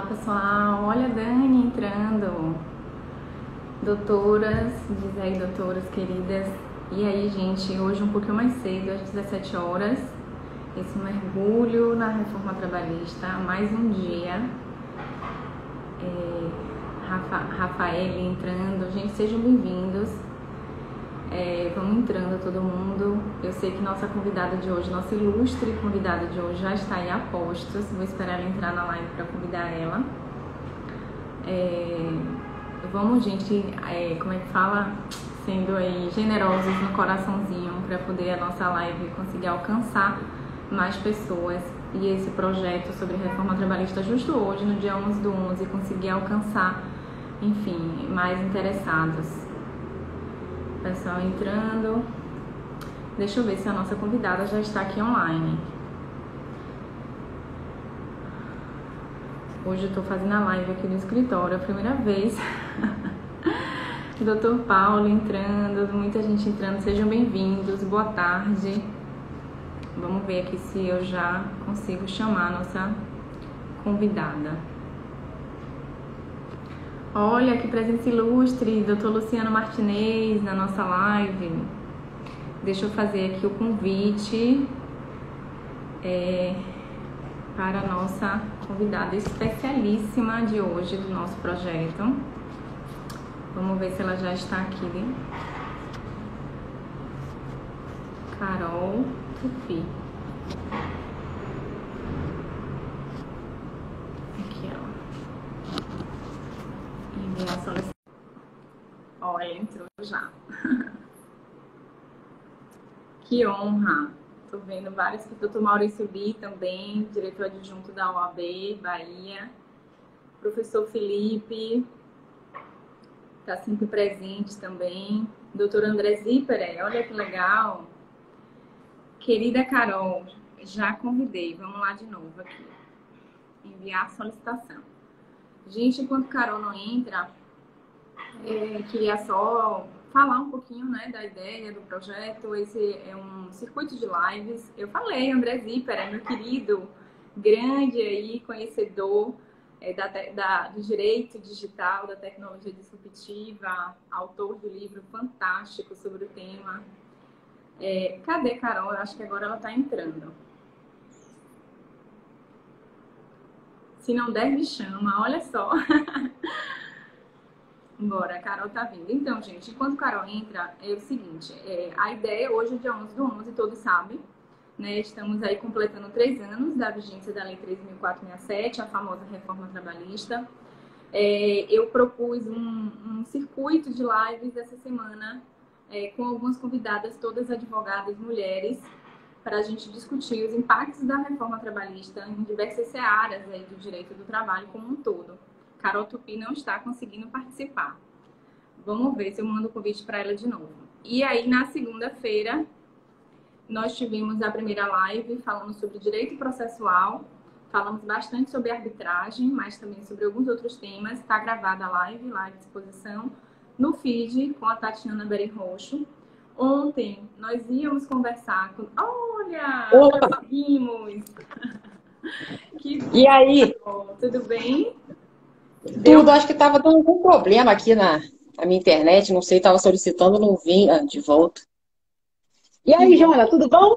Olá pessoal, olha a Dani entrando. Doutoras, diz aí doutoras queridas. E aí gente, hoje um pouquinho mais cedo, às 17 horas, esse mergulho na reforma trabalhista, mais um dia. Rafael entrando, gente, sejam bem-vindos. Vamos entrando todo mundo. Eu sei que nossa convidada de hoje, nossa ilustre convidada de hoje já está aí a postos. Vou esperar ela entrar na live para convidar ela. Vamos, gente, como é que fala? Sendo aí generosos no coraçãozinho para poder a nossa live conseguir alcançar mais pessoas e esse projeto sobre reforma trabalhista justo hoje, no dia 11/11, conseguir alcançar, enfim, mais interessados. Pessoal entrando. Deixa eu ver se a nossa convidada já está aqui online. Hoje eu estou fazendo a live aqui no escritório, a primeira vez. Dr. Paulo entrando, muita gente entrando, sejam bem-vindos, boa tarde. Vamos ver aqui se eu já consigo chamar a nossa convidada. Olha que presença ilustre, Dr. Luciano Martinez na nossa live. Deixa eu fazer aqui o convite para a nossa convidada especialíssima de hoje do nosso projeto. Vamos ver se ela já está aqui. Carol Tupi. Aqui, ó. Enviar a solicitação. Olha, entrou já. Que honra! Estou vendo vários. Doutor Maurício Lee também, diretor adjunto da OAB, Bahia. Professor Felipe, está sempre presente também. Doutor André Zipper, olha que legal. Querida Carol, já convidei. Vamos lá de novo aqui. Enviar solicitação. Gente, enquanto Carol não entra, queria só falar um pouquinho, né, da ideia do projeto. Esse é um circuito de lives. Eu falei, André Zipper, meu querido, grande aí, conhecedor do direito digital, da tecnologia disruptiva, autor do livro fantástico sobre o tema. Cadê Carol? Eu acho que agora ela está entrando. Se não der, me chama, olha só. Bora, a Carol tá vindo. Então, gente, enquanto a Carol entra, é o seguinte, a ideia hoje é dia 11/11, todos sabem, né? Estamos aí completando 3 anos da vigência da Lei 13.467, a famosa reforma trabalhista. Eu propus um circuito de lives essa semana com algumas convidadas, todas advogadas mulheres, para a gente discutir os impactos da reforma trabalhista em diversas searas aí do direito do trabalho como um todo. Carol Tupi não está conseguindo participar. Vamos ver se eu mando o convite para ela de novo. E aí, na segunda-feira, nós tivemos a primeira live falando sobre direito processual. Falamos bastante sobre arbitragem, mas também sobre alguns outros temas. Está gravada a live lá à disposição no feed com a Tatiana Berenroxo. Ontem, nós íamos conversar com... Olha! Conseguimos! E aí? Tudo bem? Tudo, acho que estava dando algum problema aqui na minha internet, não sei, estava solicitando, não vinha de volta. E aí, Jona, tudo bom?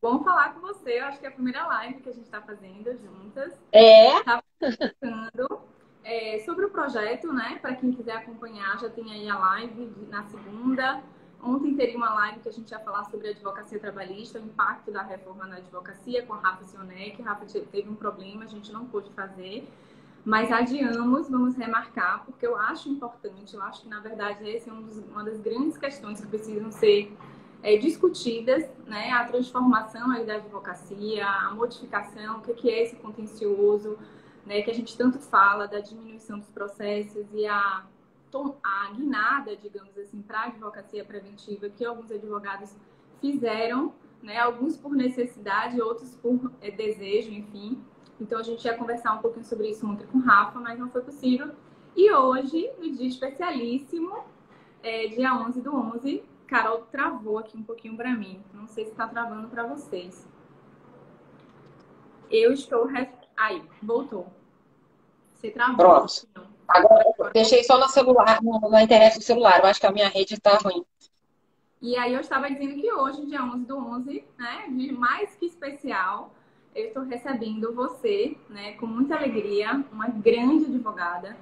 Bom falar com você, eu acho que é a primeira live que a gente está fazendo juntas. Tá falando sobre o projeto, né? Para quem quiser acompanhar, já tem aí a live na segunda. Ontem teria uma live que a gente ia falar sobre a advocacia trabalhista, o impacto da reforma na advocacia com a Rafa Sionec. Rafa teve um problema, a gente não pôde fazer. Mas adiamos, vamos remarcar, porque eu acho importante, eu acho que, na verdade, essa é uma das grandes questões que precisam ser discutidas, né? A transformação aí da advocacia, a modificação, o que é esse contencioso, né? Que a gente tanto fala da diminuição dos processos e a guinada, digamos assim, para a advocacia preventiva, que alguns advogados fizeram, né? Alguns por necessidade, outros por desejo, enfim. Então, a gente ia conversar um pouquinho sobre isso ontem com o Rafa, mas não foi possível. E hoje, no dia especialíssimo, dia 11/11, Carol travou aqui um pouquinho para mim. Não sei se está travando para vocês. Eu estou... Aí, voltou. Você travou. Pronto. Agora eu deixei só no celular, na internet do celular. Eu acho que a minha rede está ruim. E aí eu estava dizendo que hoje, dia 11/11, né, de mais que especial, eu estou recebendo você, né, com muita alegria, uma grande advogada,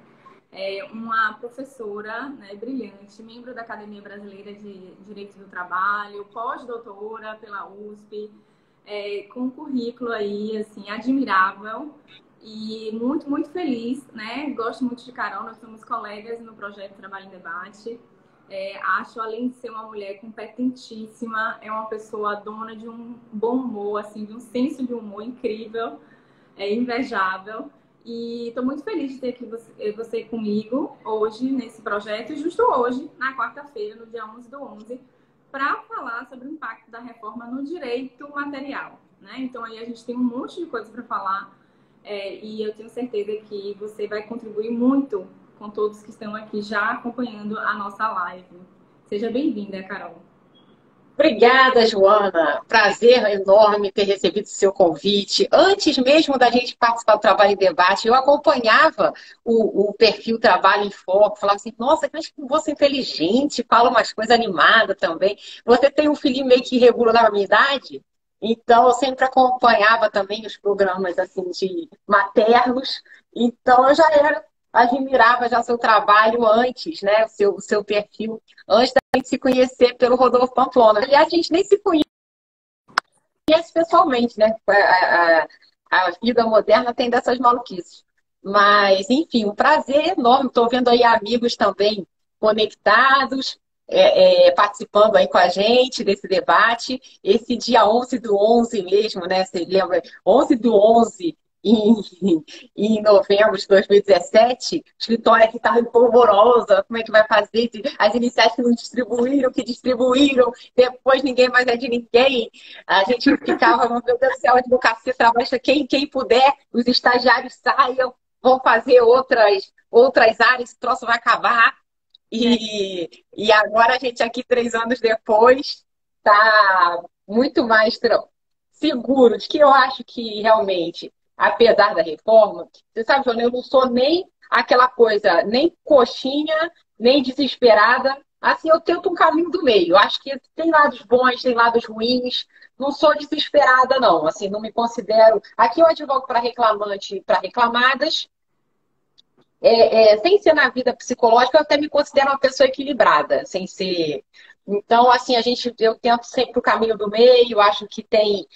uma professora, né, brilhante, membro da Academia Brasileira de Direito do Trabalho, pós-doutora pela USP, com um currículo aí, assim, admirável e muito, muito feliz, né? Gosto muito de Carol, nós somos colegas no projeto Trabalho em Debate. Acho, além de ser uma mulher competentíssima, é uma pessoa dona de um bom humor, assim, de um senso de humor incrível, invejável. E estou muito feliz de ter aqui você comigo hoje nesse projeto, e justo hoje, na quarta-feira, no dia 11/11, para falar sobre o impacto da reforma no direito material, né? Então aí a gente tem um monte de coisa para falar, e eu tenho certeza que você vai contribuir muito com todos que estão aqui já acompanhando a nossa live. Seja bem-vinda, Carol. Obrigada, Joana. Prazer enorme ter recebido o seu convite. Antes mesmo da gente participar do Trabalho em Debate, eu acompanhava o perfil Trabalho em Foco, falava assim, nossa, que moça inteligente, fala umas coisas animadas também. Você tem um filhinho meio que irregular na minha idade? Então, eu sempre acompanhava também os programas assim de maternos. Então, eu já admirava já seu trabalho antes, né? O seu perfil, antes da gente se conhecer pelo Rodolfo Pamplona. E a gente nem se conhece pessoalmente, né? A vida moderna tem dessas maluquices. Mas, enfim, um prazer enorme. Estou vendo aí amigos também conectados, participando aí com a gente desse debate. Esse dia 11/11 mesmo, né? Você lembra? 11/11 em novembro de 2017, o escritório aqui estava polvorosa, como é que vai fazer? As iniciais que não distribuíram, que distribuíram, depois ninguém mais é de ninguém. A gente ficava, meu Deus do céu, a advocacia trabalha, quem puder, os estagiários saiam, vão fazer outras áreas, esse troço vai acabar. E agora a gente aqui, 3 anos depois, está muito mais seguro de que eu acho que realmente, apesar da reforma, você sabe, Joana, eu não sou nem aquela coisa, nem coxinha, nem desesperada. Assim, eu tento um caminho do meio. Eu acho que tem lados bons, tem lados ruins. Não sou desesperada, não. Assim, não me considero. Aqui eu advogo para reclamante e para reclamadas. Sem ser na vida psicológica, eu até me considero uma pessoa equilibrada, sem ser. Então, assim, eu tento sempre o caminho do meio, eu acho que também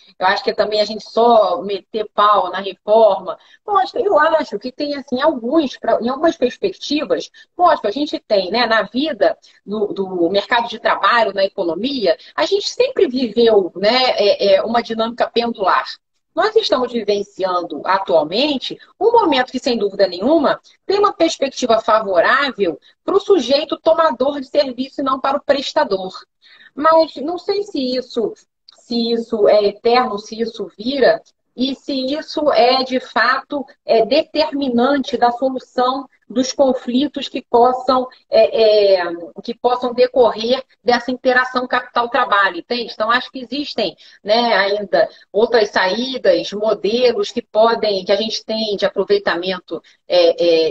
a gente só meter pau na reforma. Lógico, eu acho que tem, assim, em algumas perspectivas, lógico, a gente tem, né, na vida do mercado de trabalho, na economia, a gente sempre viveu, né, uma dinâmica pendular. Nós estamos vivenciando atualmente um momento que, sem dúvida nenhuma, tem uma perspectiva favorável para o sujeito tomador de serviço e não para o prestador. Mas não sei se isso é eterno, se isso vira, e se isso é, de fato, determinante da solução dos conflitos que possam decorrer dessa interação capital-trabalho, entende? Então, acho que existem, né, ainda outras saídas, modelos que a gente tem de aproveitamento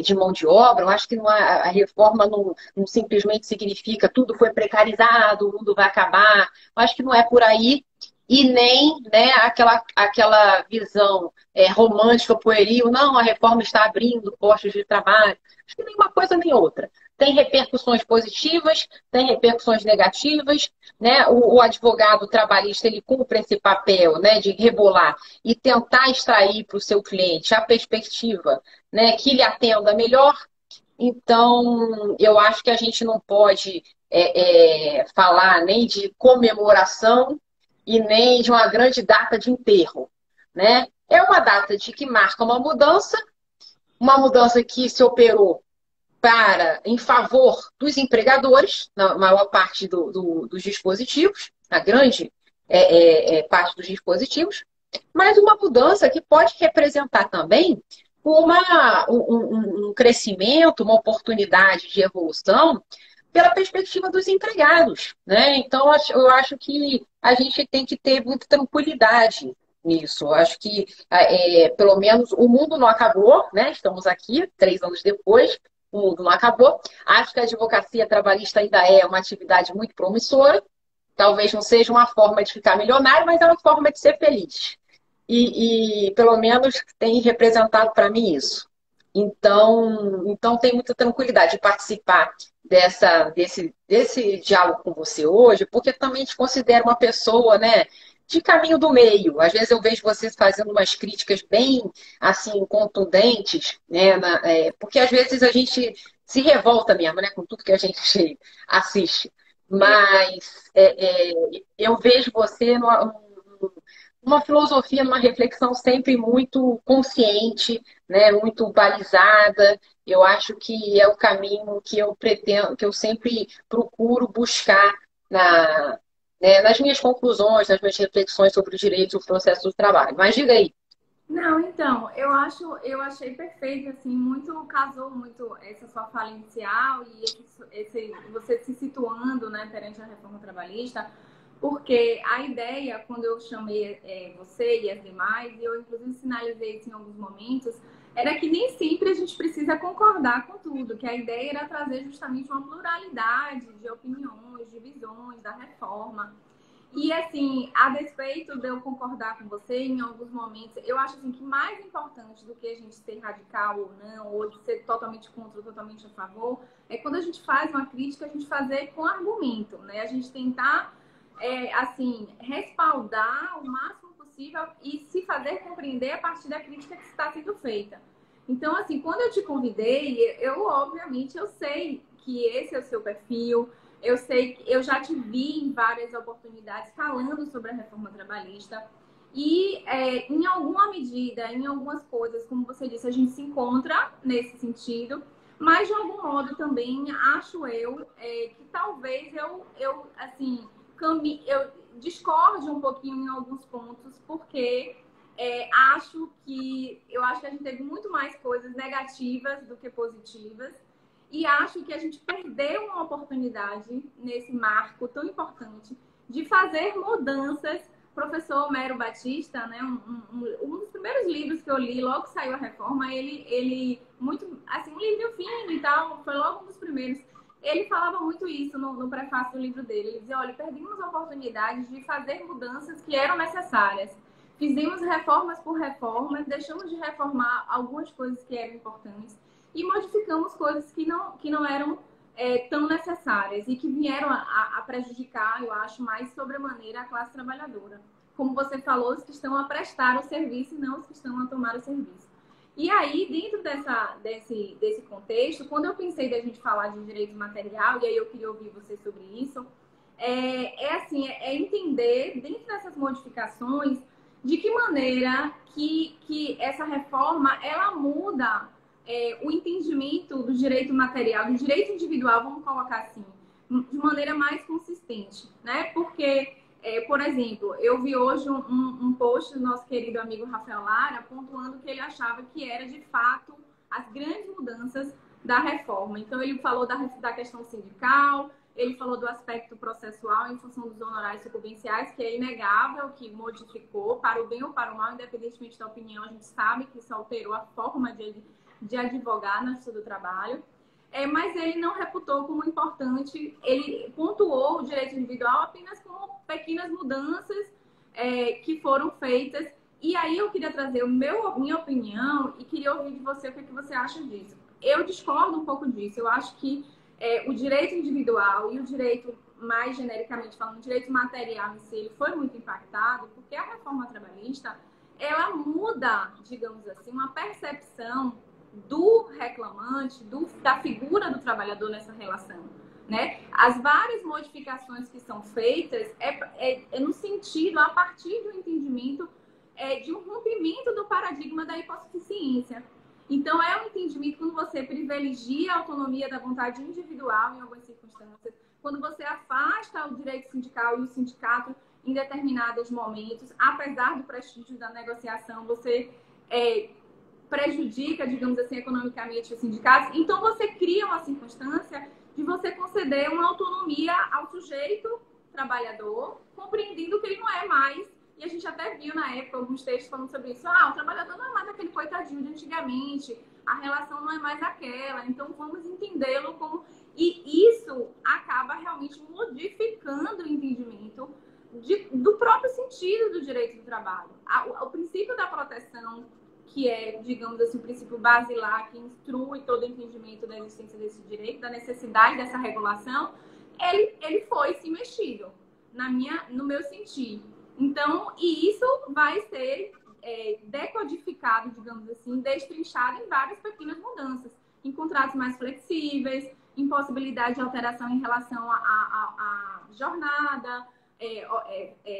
de mão de obra. Eu acho que a reforma não simplesmente significa tudo foi precarizado, o mundo vai acabar. Eu acho que não é por aí. E nem, né, aquela visão romântica, pueril, não, a reforma está abrindo postos de trabalho. Acho que nem uma coisa nem outra. Tem repercussões positivas, tem repercussões negativas, né? O advogado trabalhista, ele cumpre esse papel, né, de rebolar e tentar extrair para o seu cliente a perspectiva, né, que lhe atenda melhor. Então, eu acho que a gente não pode falar nem de comemoração e nem de uma grande data de enterro, né? É uma data que marca uma mudança que se operou em favor dos empregadores, na maior parte dos dispositivos, na grande parte dos dispositivos, mas uma mudança que pode representar também um crescimento, uma oportunidade de evolução pela perspectiva dos empregados, né? Então, eu acho que a gente tem que ter muita tranquilidade nisso. Eu acho que, pelo menos, o mundo não acabou, né? Estamos aqui, 3 anos depois, o mundo não acabou. Acho que a advocacia trabalhista ainda é uma atividade muito promissora. Talvez não seja uma forma de ficar milionário, mas é uma forma de ser feliz. E pelo menos tem representado para mim isso. Então tem muita tranquilidade de participar desse diálogo com você hoje, porque também te considero uma pessoa, né, de caminho do meio. Às vezes eu vejo vocês fazendo umas críticas bem assim contundentes, né, porque às vezes a gente se revolta mesmo, né, com tudo que a gente assiste. Mas eu vejo você numa filosofia, numa reflexão sempre muito consciente, né, muito balizada. Eu acho que é o caminho que eu pretendo, que eu sempre procuro buscar nas minhas conclusões, nas minhas reflexões sobre os direitos e o processo do trabalho. Mas diga aí. Não, então, eu achei perfeito, assim, muito, casou muito essa sua fala inicial e você se situando, né, perante a reforma trabalhista, porque a ideia, quando eu chamei você e as demais, e eu inclusive sinalizei isso em alguns momentos, era que nem sempre a gente precisa concordar com tudo, que a ideia era trazer justamente uma pluralidade de opiniões, de visões da reforma. E, assim, a despeito de eu concordar com você em alguns momentos, eu acho assim, que mais importante do que a gente ser radical ou não, ou de ser totalmente contra ou totalmente a favor, é quando a gente faz uma crítica, a gente fazer com argumento, né? A gente tentar, assim, respaldar o máximo possível e se fazer compreender a partir da crítica que está sendo feita. Então, assim, quando eu te convidei, obviamente, eu sei que esse é o seu perfil. Eu sei que eu já te vi em várias oportunidades falando sobre a reforma trabalhista e, em alguma medida, em algumas coisas, como você disse, a gente se encontra nesse sentido, mas de algum modo também acho eu que talvez eu assim, eu discorde um pouquinho em alguns pontos, porque eu acho que a gente teve muito mais coisas negativas do que positivas. E acho que a gente perdeu uma oportunidade nesse marco tão importante de fazer mudanças. O professor Homero Batista, né, um dos primeiros livros que eu li, logo que saiu a reforma, ele muito, assim, um livro fino e tal, foi logo um dos primeiros. Ele falava muito isso no prefácio do livro dele. Ele dizia, olha, perdemos a oportunidade de fazer mudanças que eram necessárias. Fizemos reformas por reformas, deixamos de reformar algumas coisas que eram importantes e modificamos coisas que não eram tão necessárias e que vieram a prejudicar, eu acho, mais sobremaneira a classe trabalhadora. Como você falou, os que estão a prestar o serviço e não os que estão a tomar o serviço. E aí, dentro desse contexto, quando eu pensei da gente falar de direito material, e aí eu queria ouvir você sobre isso, entender, dentro dessas modificações, de que maneira que essa reforma, ela muda o entendimento do direito material, do direito individual, vamos colocar assim, de maneira mais consistente, né? Porque, por exemplo, eu vi hoje um post do nosso querido amigo Rafael Lara pontuando que ele achava que era, de fato, as grandes mudanças da reforma. Então, ele falou da questão sindical, ele falou do aspecto processual em função dos honorários sucumbenciais, que é inegável, que modificou, para o bem ou para o mal, independentemente da opinião, a gente sabe que isso alterou a forma de advogar na justiça do trabalho. Mas ele não reputou como importante, ele pontuou o direito individual apenas como pequenas mudanças que foram feitas. E aí eu queria trazer minha opinião e queria ouvir de você o que você acha disso. Eu discordo um pouco disso. Eu acho que o direito individual e o direito, mais genericamente falando, o direito material em si, ele foi muito impactado, porque a reforma trabalhista, ela muda, digamos assim, uma percepção do reclamante, da figura do trabalhador nessa relação, né? As várias modificações que são feitas no sentido, a partir do entendimento de um rompimento do paradigma da hipossuficiência. Então, é um entendimento quando você privilegia a autonomia da vontade individual em algumas circunstâncias, quando você afasta o direito sindical e o sindicato em determinados momentos, apesar do prestígio da negociação, você prejudica, digamos assim, economicamente os sindicatos. Então, você cria uma circunstância de você conceder uma autonomia ao sujeito trabalhador, compreendendo que ele não é mais E a gente até viu na época alguns textos falando sobre isso. Ah, o trabalhador não é mais aquele coitadinho de antigamente, a relação não é mais aquela, então vamos entendê-lo como... E isso acaba realmente modificando o entendimento do próprio sentido do direito do trabalho. O princípio da proteção, que é, digamos assim, o princípio basilar que instrui todo o entendimento da existência desse direito, da necessidade dessa regulação, ele foi se mexido no meu sentir. Então, e isso vai ser decodificado, digamos assim, destrinchado em várias pequenas mudanças, em contratos mais flexíveis, em possibilidade de alteração em relação à jornada,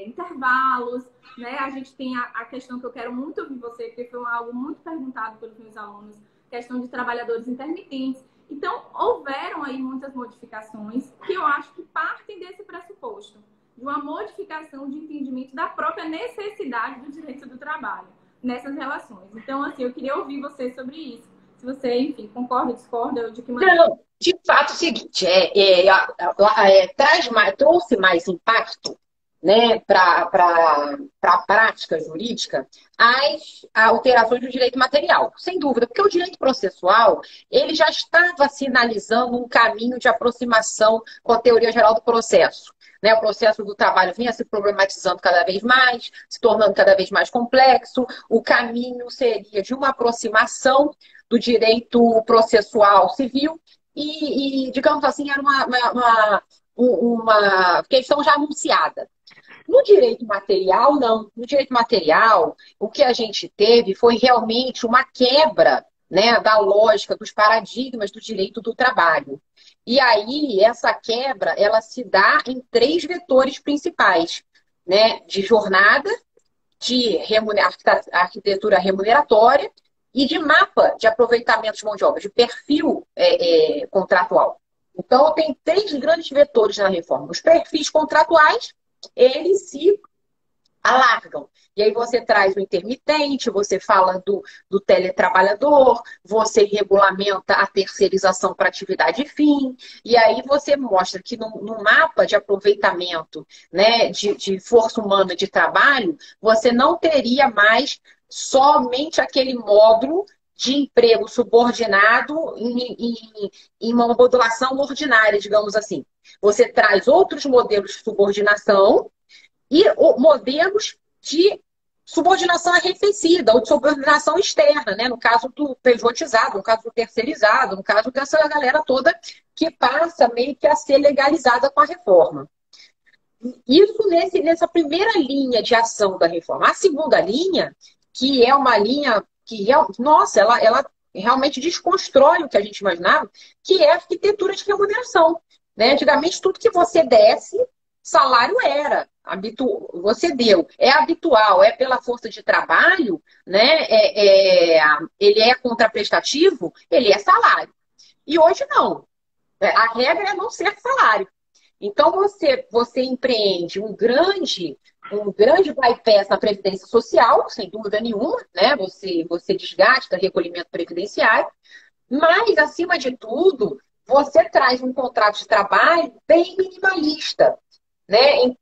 intervalos, né? A gente tem a questão que eu quero muito ouvir você, porque foi algo muito perguntado pelos meus alunos, questão de trabalhadores intermitentes. Então, houveram aí muitas modificações que eu acho que partem desse pressuposto, de uma modificação de entendimento da própria necessidade do direito do trabalho nessas relações. Então, assim, eu queria ouvir você sobre isso. Se você, enfim, concorda, discorda, ou de que maneira... Não, de fato, é o seguinte, trouxe mais impacto, né, para a prática jurídica as alterações do direito material, sem dúvida, porque o direito processual ele já estava sinalizando um caminho de aproximação com a teoria geral do processo. Né, o processo do trabalho vinha se problematizando cada vez mais, se tornando cada vez mais complexo. O caminho seria de uma aproximação do direito processual civil e digamos assim, era uma questão já anunciada. No direito material, não. No direito material, o que a gente teve foi realmente uma quebra, né, da lógica, dos paradigmas do direito do trabalho. E aí, essa quebra, ela se dá em 3 vetores principais, né, de jornada, de arquitetura remuneratória e de mapa de aproveitamento de mão de obra, de perfil contratual. Então, tem 3 grandes vetores na reforma. Os perfis contratuais, eles se alargam. E aí você traz o intermitente, você fala do teletrabalhador, você regulamenta a terceirização para atividade fim, e aí você mostra que no mapa de aproveitamento, né, de força humana de trabalho, você não teria mais somente aquele módulo de emprego subordinado em uma modulação ordinária, digamos assim. Você traz outros modelos de subordinação e modelos de subordinação arrefecida ou de subordinação externa, né? No caso do pejotizado, no caso do terceirizado, no caso dessa galera toda que passa meio que a ser legalizada com a reforma. Isso nessa primeira linha de ação da reforma. A segunda linha, que é uma linha que, nossa, ela realmente desconstrói o que a gente imaginava, que é a arquitetura de remuneração. Né? Antigamente, tudo que você desse, salário era. Você deu. É habitual, é pela força de trabalho, né? Ele é contraprestativo, ele é salário. E hoje não. A regra é não ser salário. Então, você empreende um grande bypass na Previdência Social, sem dúvida nenhuma, né? Você desgasta recolhimento previdenciário, mas, acima de tudo, você traz um contrato de trabalho bem minimalista. Né?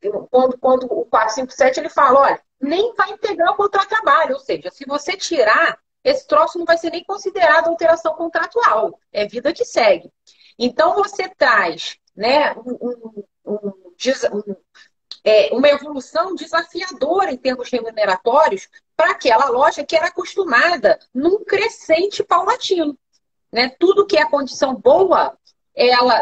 Quando o 457 ele fala, olha, nem vai integrar o contrato de trabalho, ou seja, se você tirar, esse troço não vai ser nem considerado alteração contratual, é vida que segue. Então você traz, né, uma evolução desafiadora em termos remuneratórios para aquela loja que era acostumada num crescente paulatino. Né? Tudo que é condição boa,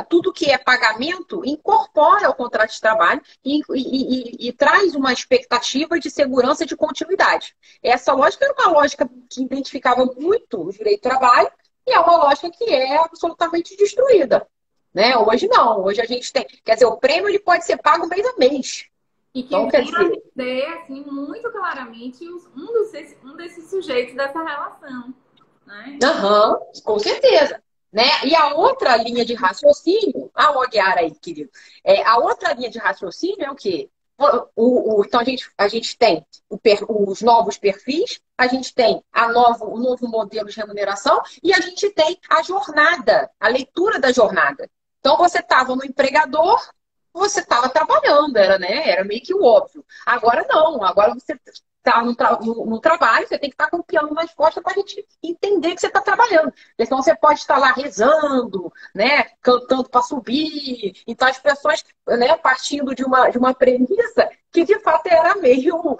tudo que é pagamento incorpora o contrato de trabalho e traz uma expectativa de segurança de continuidade. Essa lógica era uma lógica que identificava muito o direito do trabalho e é uma lógica que é absolutamente destruída. Né? Hoje não, hoje a gente tem... Quer dizer, o prêmio ele pode ser pago mês a mês. E que então, quer dizer, assim, muito claramente um desses sujeitos dessa relação. Né? Com certeza. Né? E a outra linha de raciocínio, olhar aí, querido. A outra linha de raciocínio é o quê? Então a gente tem os novos perfis, a gente tem o novo modelo de remuneração e a gente tem a jornada, a leitura da jornada. Então você estava no empregador, você estava trabalhando, era, né? Era meio que o óbvio. Agora não, agora você está no trabalho, você tem que estar com o piano nas costas para a gente entender que você está trabalhando. Porque senão você pode estar lá rezando, né? Cantando para subir. Então as pessoas, né, partindo de uma premissa que de fato meio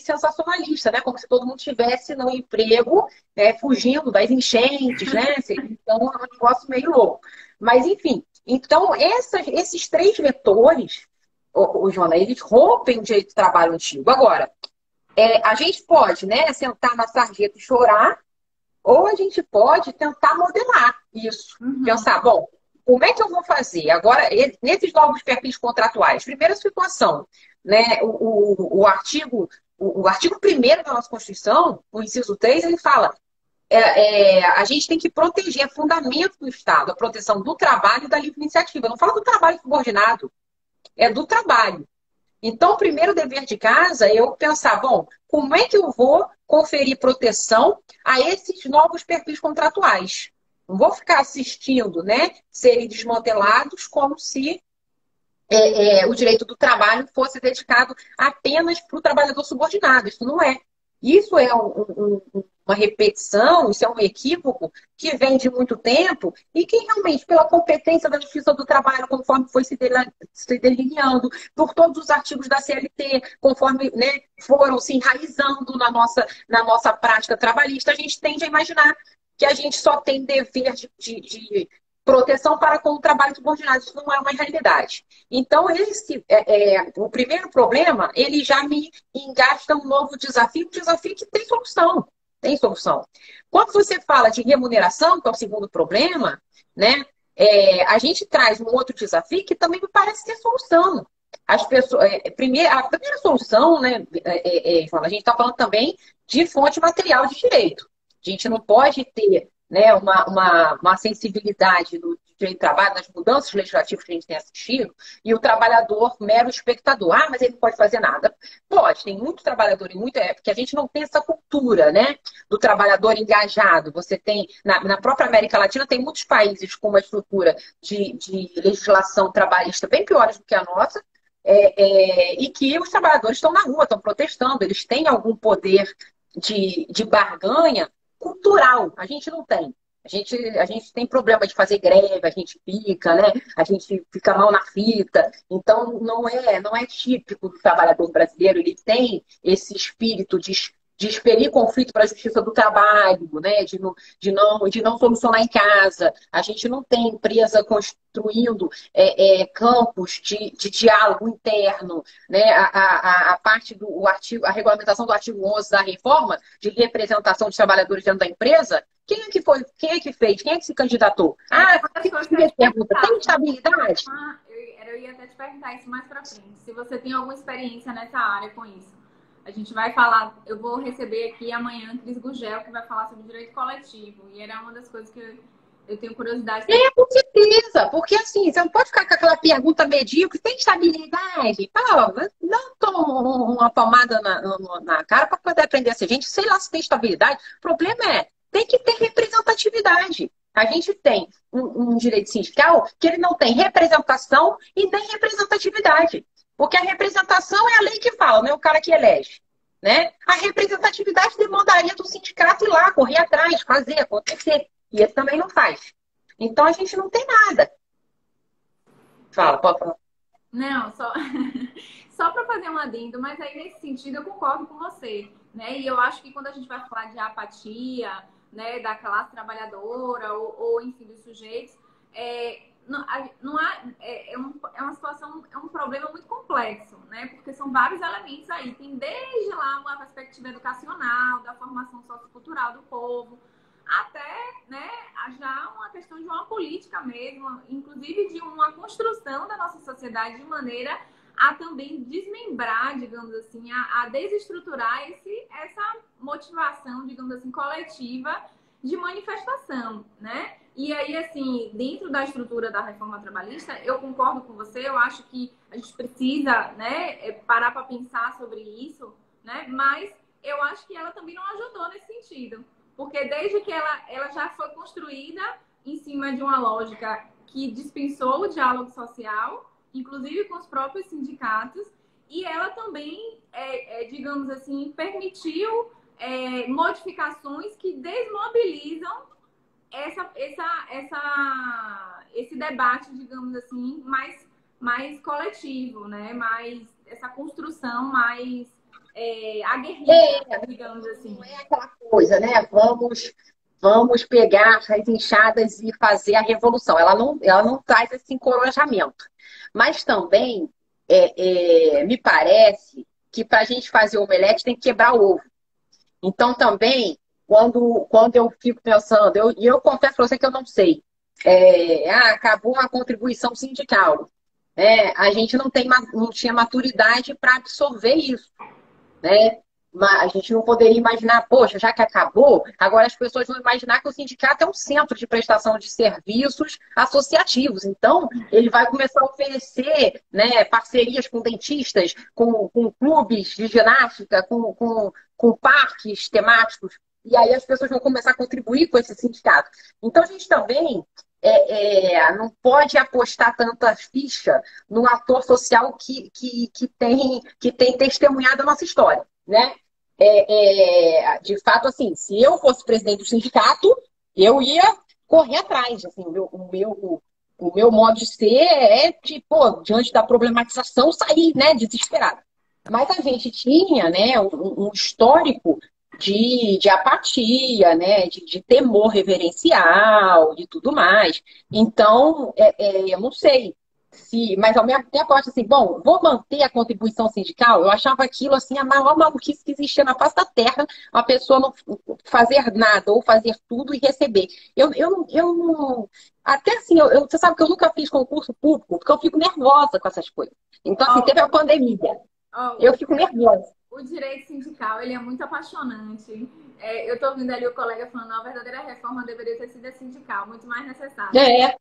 sensacionalista, né? Como se todo mundo estivesse no emprego, fugindo das enchentes, né? Então é um negócio meio louco. Mas, enfim, então esses três vetores, Joana, eles rompem o direito do trabalho antigo. Agora, a gente pode, né, sentar na sarjeta e chorar, ou a gente pode tentar modelar isso. Pensar, bom, como é que eu vou fazer? Agora, nesses novos perfis contratuais, primeira situação, né, o artigo 1º da nossa Constituição, o inciso 3, ele fala a gente tem que proteger, é fundamento do Estado, a proteção do trabalho e da livre iniciativa. Não fala do trabalho subordinado, é do trabalho. Então, o primeiro dever de casa é eu pensar, bom, como é que eu vou conferir proteção a esses novos perfis contratuais? Não vou ficar assistindo, né, serem desmantelados como se o direito do trabalho fosse dedicado apenas para o trabalhador subordinado. Isso não é. Isso é uma repetição, isso é um equívoco que vem de muito tempo e que realmente, pela competência da Justiça do Trabalho, conforme foi se delineando, por todos os artigos da CLT, conforme, né, foram se enraizando na nossa prática trabalhista, a gente tende a imaginar que a gente só tem dever de proteção para com o trabalho subordinado. Isso não é uma realidade. Então, o primeiro problema, ele já me engasta um novo desafio, um desafio que tem solução. Tem solução. Quando você fala de remuneração, que é o segundo problema, né, a gente traz um outro desafio que também me parece ter solução. As pessoas, a primeira solução, né, a gente está falando também de fonte material de direito. A gente não pode ter, né, uma sensibilidade do direito do trabalho, nas mudanças legislativas que a gente tem assistido, e o trabalhador mero espectador. Ah, mas ele não pode fazer nada. Pode, tem muito trabalhador e muito. Porque a gente não tem essa cultura, né, do trabalhador engajado. Você tem, na própria América Latina, tem muitos países com uma estrutura de legislação trabalhista bem piores do que a nossa, e que os trabalhadores estão na rua, estão protestando, eles têm algum poder de barganha cultural. A gente não tem. A gente tem problema de fazer greve, a gente fica, né? A gente fica mal na fita. Então, não é típico do trabalhador brasileiro. Ele tem esse espírito de expelir conflito para a justiça do trabalho, né? De não solucionar em casa. A gente não tem empresa construindo campos de diálogo interno, né? A parte do artigo, a regulamentação do artigo 11 da reforma de representação de trabalhadores dentro da empresa. Quem é que foi? Quem é que fez? Quem é que se candidatou? Pergunta, tem estabilidade? Eu ia até te perguntar isso mais para frente. Se você tem alguma experiência nessa área com isso. A gente vai falar, eu vou receber aqui amanhã Cris Gugel, que vai falar sobre direito coletivo. E era uma das coisas que eu tenho curiosidade. Com certeza, porque assim, você não pode ficar com aquela pergunta medíocre, tem estabilidade? Não toma uma palmada na cara para poder aprender a ser gente, sei lá se tem estabilidade. O problema tem que ter representatividade. A gente tem um direito sindical que ele não tem representação e nem representatividade. Porque a representação é a lei que fala, não é o cara que elege. Né? A representatividade demandaria do sindicato ir lá, correr atrás, fazer, acontecer. E ele também não faz. Então a gente não tem nada. Fala, pode falar. Não, só para fazer um adendo, mas aí nesse sentido eu concordo com você. Né? E eu acho que quando a gente vai falar de apatia, né, da classe trabalhadora ou enfim, dos sujeitos, uma situação, é um problema muito complexo, né? Porque são vários elementos aí. Tem desde lá uma perspectiva educacional, da formação sociocultural do povo, até, né, já uma questão de uma política mesmo, inclusive de uma construção da nossa sociedade de maneira a também desmembrar, digamos assim, a desestruturar essa motivação, digamos assim, coletiva de manifestação, né? E aí, assim, dentro da estrutura da reforma trabalhista, eu concordo com você, eu acho que a gente precisa, né, parar para pensar sobre isso, né? Mas eu acho que ela também não ajudou nesse sentido, porque desde que ela já foi construída em cima de uma lógica que dispensou o diálogo social inclusive com os próprios sindicatos, e ela também, digamos assim, permitiu modificações que desmobilizam esse debate, digamos assim, mais coletivo, né? Mais essa construção mais aguerrida, digamos assim. Não é aquela coisa, né? Vamos pegar as enxadas e fazer a revolução. Ela não traz esse encorajamento. Mas também me parece que para a gente fazer o omelete tem que quebrar o ovo. Então também, quando eu fico pensando, eu confesso para você que eu não sei. Acabou a contribuição sindical. A gente não tinha maturidade para absorver isso, né? A gente não poderia imaginar, poxa, já que acabou, agora as pessoas vão imaginar que o sindicato é um centro de prestação de serviços associativos. Então, ele vai começar a oferecer, né, parcerias com dentistas, com clubes de ginástica, com parques temáticos. E aí as pessoas vão começar a contribuir com esse sindicato. Então, a gente também não pode apostar tanta ficha no ator social que tem testemunhado a nossa história, né? De fato, assim, se eu fosse presidente do sindicato, eu ia correr atrás. Assim, o meu modo de ser diante da problematização, sair, né, desesperado. Mas a gente tinha, né, um histórico de apatia, né, de temor reverencial e tudo mais. Então, eu não sei mas ao mesmo tempo eu acho assim, bom, vou manter a contribuição sindical. Eu achava aquilo assim a maior maluquice que existia na face da terra, uma pessoa não fazer nada ou fazer tudo e receber. Eu não. Até assim, você sabe que eu nunca fiz concurso público, porque eu fico nervosa com essas coisas. Então, assim, teve a pandemia. Eu fico nervosa. O direito sindical, ele é muito apaixonante. Eu estou ouvindo ali o colega falando, a verdadeira reforma deveria ter sido a sindical, muito mais necessária.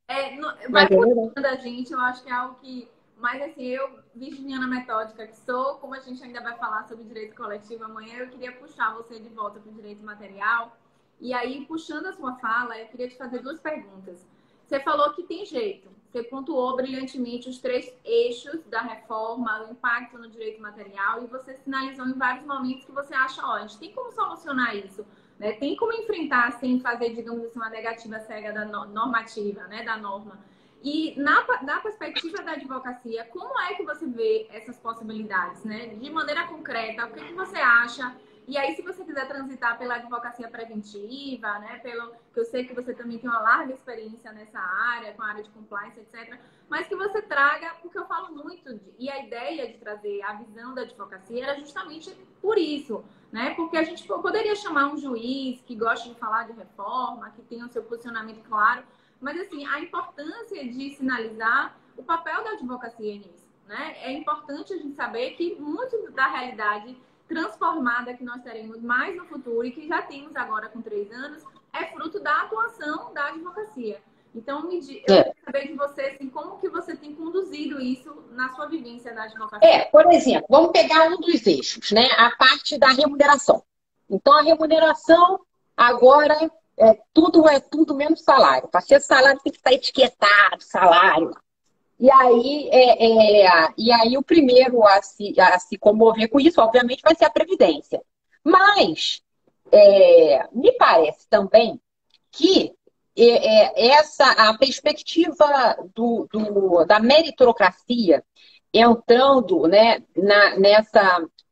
Vai cuidando da gente, eu acho que é algo que... Mas assim, eu, virginiana metódica que sou, como a gente ainda vai falar sobre direito coletivo amanhã, eu queria puxar você de volta para o direito material. E aí, puxando a sua fala, eu queria te fazer duas perguntas. Você falou que tem jeito. Você pontuou brilhantemente os 3 eixos da reforma, o impacto no direito material, e você sinalizou em vários momentos que você acha, ó, a gente tem como solucionar isso, né? Tem como enfrentar sem fazer, digamos assim, uma negativa cega da normativa, né? Da norma. E na perspectiva da advocacia, como é que você vê essas possibilidades, né? De maneira concreta, o que você acha? E aí, se você quiser transitar pela advocacia preventiva, né, que eu sei que você também tem uma larga experiência nessa área, com a área de compliance, etc., mas que você traga, porque eu falo muito, e a ideia de trazer a visão da advocacia era justamente por isso, né? Porque a gente poderia chamar um juiz que gosta de falar de reforma, que tenha o seu posicionamento claro, mas, assim, a importância de sinalizar o papel da advocacia nisso, né? É importante a gente saber que muito da realidade transformada que nós teremos mais no futuro e que já temos agora com 3 anos, é fruto da atuação da advocacia. Então, eu queria saber de você, assim, como que você tem conduzido isso na sua vivência da advocacia. Por exemplo, vamos pegar um dos eixos, né? A parte da remuneração. Então, a remuneração agora é tudo menos salário. Para ser salário tem que estar etiquetado, salário. E aí o primeiro a se comover com isso, obviamente, vai ser a Previdência. Mas me parece também que a perspectiva da meritocracia entrando, né,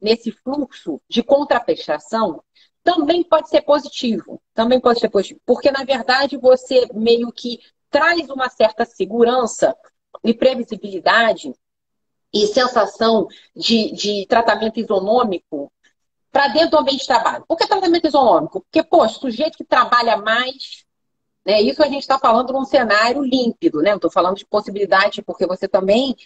nesse fluxo de contraprestação também pode ser positivo. Também pode ser positivo. Porque, na verdade, você meio que traz uma certa segurança e previsibilidade e sensação de tratamento isonômico para dentro do ambiente de trabalho. Por que tratamento isonômico? Porque, poxa, o sujeito que trabalha mais, né, isso a gente está falando num cenário límpido, né? Não estou falando de possibilidade, porque você também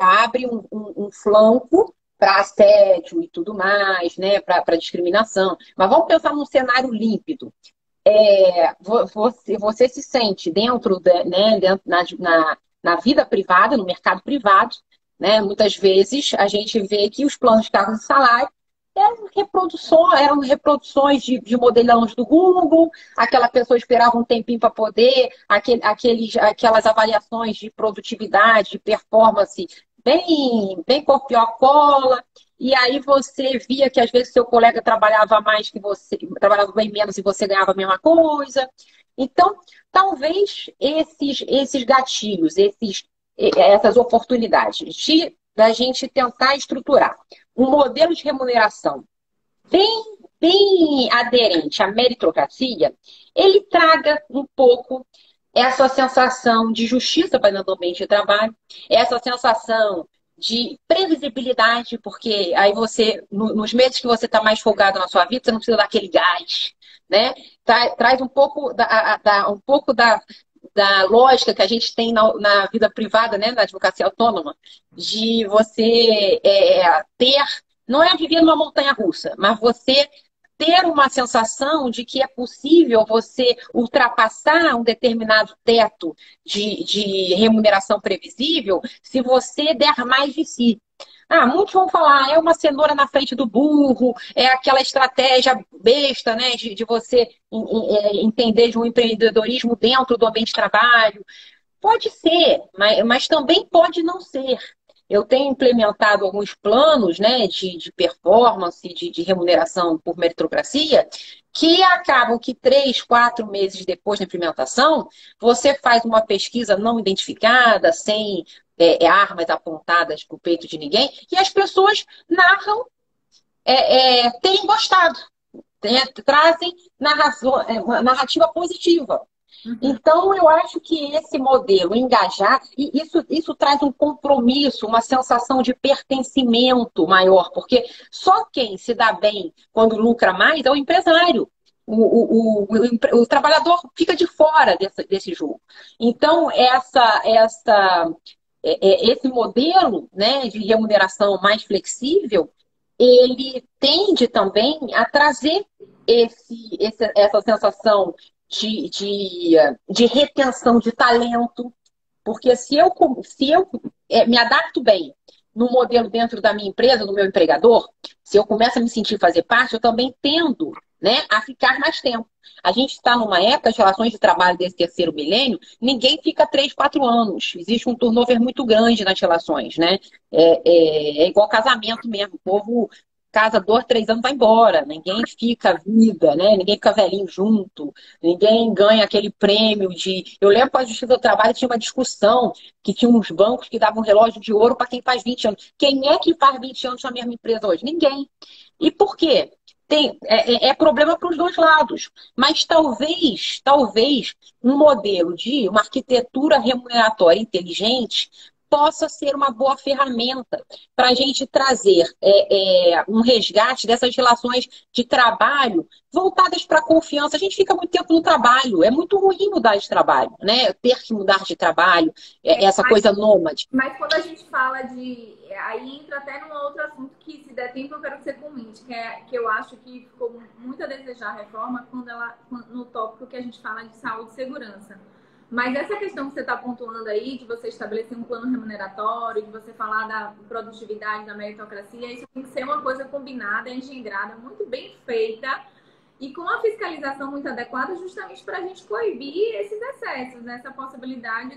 abre um flanco para assédio e tudo mais, né, para discriminação. Mas vamos pensar num cenário límpido. Você se sente dentro na vida privada, no mercado privado, né? Muitas vezes a gente vê que os planos de cargos e salário eram reproduções de modelões do Google, aquela pessoa esperava um tempinho para poder, aquelas avaliações de produtividade, de performance, bem copia-cola, e aí você via que às vezes seu colega trabalhava mais que você, trabalhava bem menos e você ganhava a mesma coisa. Então, talvez esses gatilhos, essas oportunidades da gente tentar estruturar um modelo de remuneração bem aderente à meritocracia, ele traga um pouco essa sensação de justiça para dentro do ambiente de trabalho, essa sensação de previsibilidade, porque aí você, nos meses que você está mais folgado na sua vida, você não precisa daquele gás, né? Traz um pouco da lógica que a gente tem na vida privada, né, na advocacia autônoma, de você ter, não é viver numa montanha-russa, mas você ter uma sensação de que é possível você ultrapassar um determinado teto de remuneração previsível se você der mais de si. Muitos vão falar, é uma cenoura na frente do burro, é aquela estratégia besta, né, de você entender de um empreendedorismo dentro do ambiente de trabalho. Pode ser, mas também pode não ser. Eu tenho implementado alguns planos, né, de performance, de remuneração por meritocracia, que acabam que 3, 4 meses depois da implementação, você faz uma pesquisa não identificada, sem armas apontadas para o peito de ninguém, e as pessoas narram, terem gostado, trazem narrativa positiva. Então, eu acho que esse modelo engajar, e isso traz um compromisso, uma sensação de pertencimento maior, porque só quem se dá bem quando lucra mais é o empresário. O trabalhador fica de fora desse jogo. Então, esse modelo, né, de remuneração mais flexível, ele tende também a trazer essa sensação de retenção de talento, porque se eu me adapto bem no modelo dentro da minha empresa, do meu empregador, se eu começo a me sentir fazer parte, eu também tendo, né, a ficar mais tempo. A gente está numa época, as relações de trabalho desse terceiro milênio, ninguém fica 3, 4 anos. Existe um turnover muito grande nas relações, né? É igual casamento mesmo. O povo casa 2, 3 anos, vai embora. Ninguém fica a vida, né? Ninguém fica velhinho junto. Ninguém ganha aquele prêmio de... Eu lembro que a Justiça do Trabalho tinha uma discussão que tinha uns bancos que davam um relógio de ouro para quem faz 20 anos. Quem é que faz 20 anos na mesma empresa hoje? Ninguém. E por quê? É problema para os dois lados. Mas talvez um modelo de uma arquitetura remuneratória inteligente possa ser uma boa ferramenta para a gente trazer um resgate dessas relações de trabalho voltadas para a confiança. A gente fica muito tempo no trabalho, é muito ruim mudar de trabalho, né? Ter que mudar de trabalho, essa coisa nômade. Mas quando a gente fala de... Aí entra até num outro assunto que, se der tempo, eu quero que você comente, que eu acho que ficou muito a desejar a reforma no tópico que a gente fala de saúde e segurança. Mas essa questão que você está pontuando aí, de você estabelecer um plano remuneratório, de você falar da produtividade, da meritocracia, isso tem que ser uma coisa combinada, engendrada, muito bem feita e com a fiscalização muito adequada, justamente para a gente coibir esses excessos, né? Essa possibilidade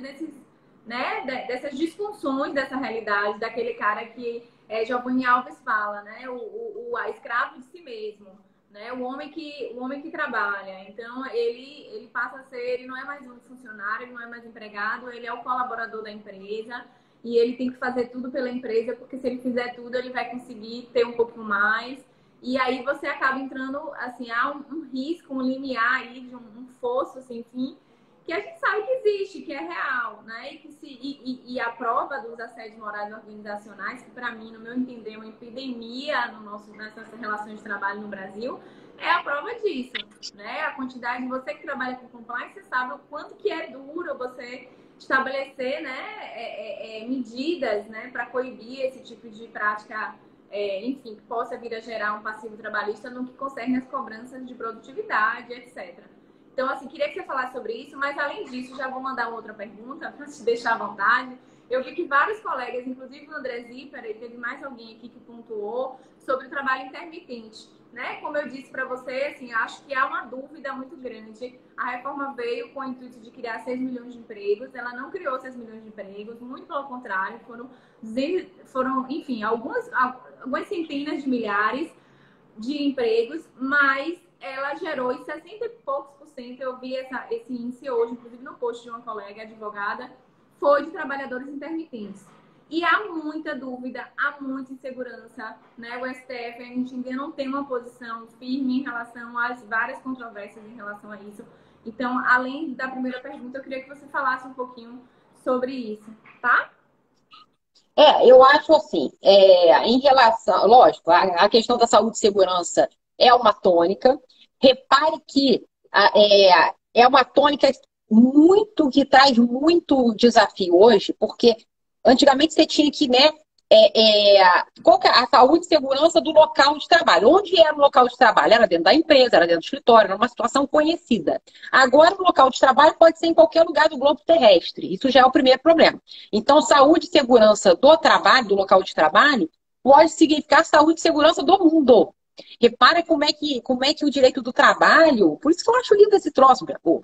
dessas disfunções dessa realidade, daquele cara que Giovanni Alves fala, né? O escravo de si mesmo. Né? O homem que trabalha. Então, ele passa a ser, ele não é mais um funcionário, ele não é mais empregado, ele é o colaborador da empresa e ele tem que fazer tudo pela empresa, porque se ele fizer tudo, ele vai conseguir ter um pouquinho mais. E aí você acaba entrando, assim, há um risco, um limiar aí, de um fosso, assim, enfim, que a gente sabe que existe, que é real, né? E a prova dos assédios morais organizacionais, que para mim, no meu entender, é uma epidemia nessas relações de trabalho no Brasil, é a prova disso, né? A quantidade de você que trabalha com compliance, você sabe o quanto que é duro você estabelecer, né, medidas, né, para coibir esse tipo de prática, enfim, que possa vir a gerar um passivo trabalhista no que concerne as cobranças de produtividade, etc. Então, assim, queria que você falasse sobre isso, mas além disso, já vou mandar outra pergunta para te deixar à vontade, Eu vi que vários colegas, inclusive o André Zíper, e teve mais alguém aqui que pontuou sobre o trabalho intermitente. Né? Como eu disse para você, assim, acho que há uma dúvida muito grande. A reforma veio com o intuito de criar 6 milhões de empregos. Ela não criou 6 milhões de empregos, muito pelo contrário, foram enfim, algumas centenas de milhares de empregos, mas ela gerou em 60 e poucos por cento. Eu vi esse índice hoje, inclusive no post de uma colega advogada, foi de trabalhadores intermitentes. E há muita dúvida, há muita insegurança, né? O STF, a gente ainda não tem uma posição firme em relação às várias controvérsias em relação a isso. Então, além da primeira pergunta, eu queria que você falasse um pouquinho sobre isso, tá? Eu acho assim, em relação, lógico, a questão da saúde e segurança é uma tônica. Repare que é uma tônica muito que traz muito desafio hoje, porque antigamente você tinha que, né, qual que é a saúde e segurança do local de trabalho? Onde era o local de trabalho? Era dentro da empresa, era dentro do escritório, era uma situação conhecida. Agora, o local de trabalho pode ser em qualquer lugar do globo terrestre. Isso já é o primeiro problema. Então, saúde e segurança do trabalho, do local de trabalho, pode significar saúde e segurança do mundo. Repara como é que o direito do trabalho, por isso que eu acho lindo esse troço, pô,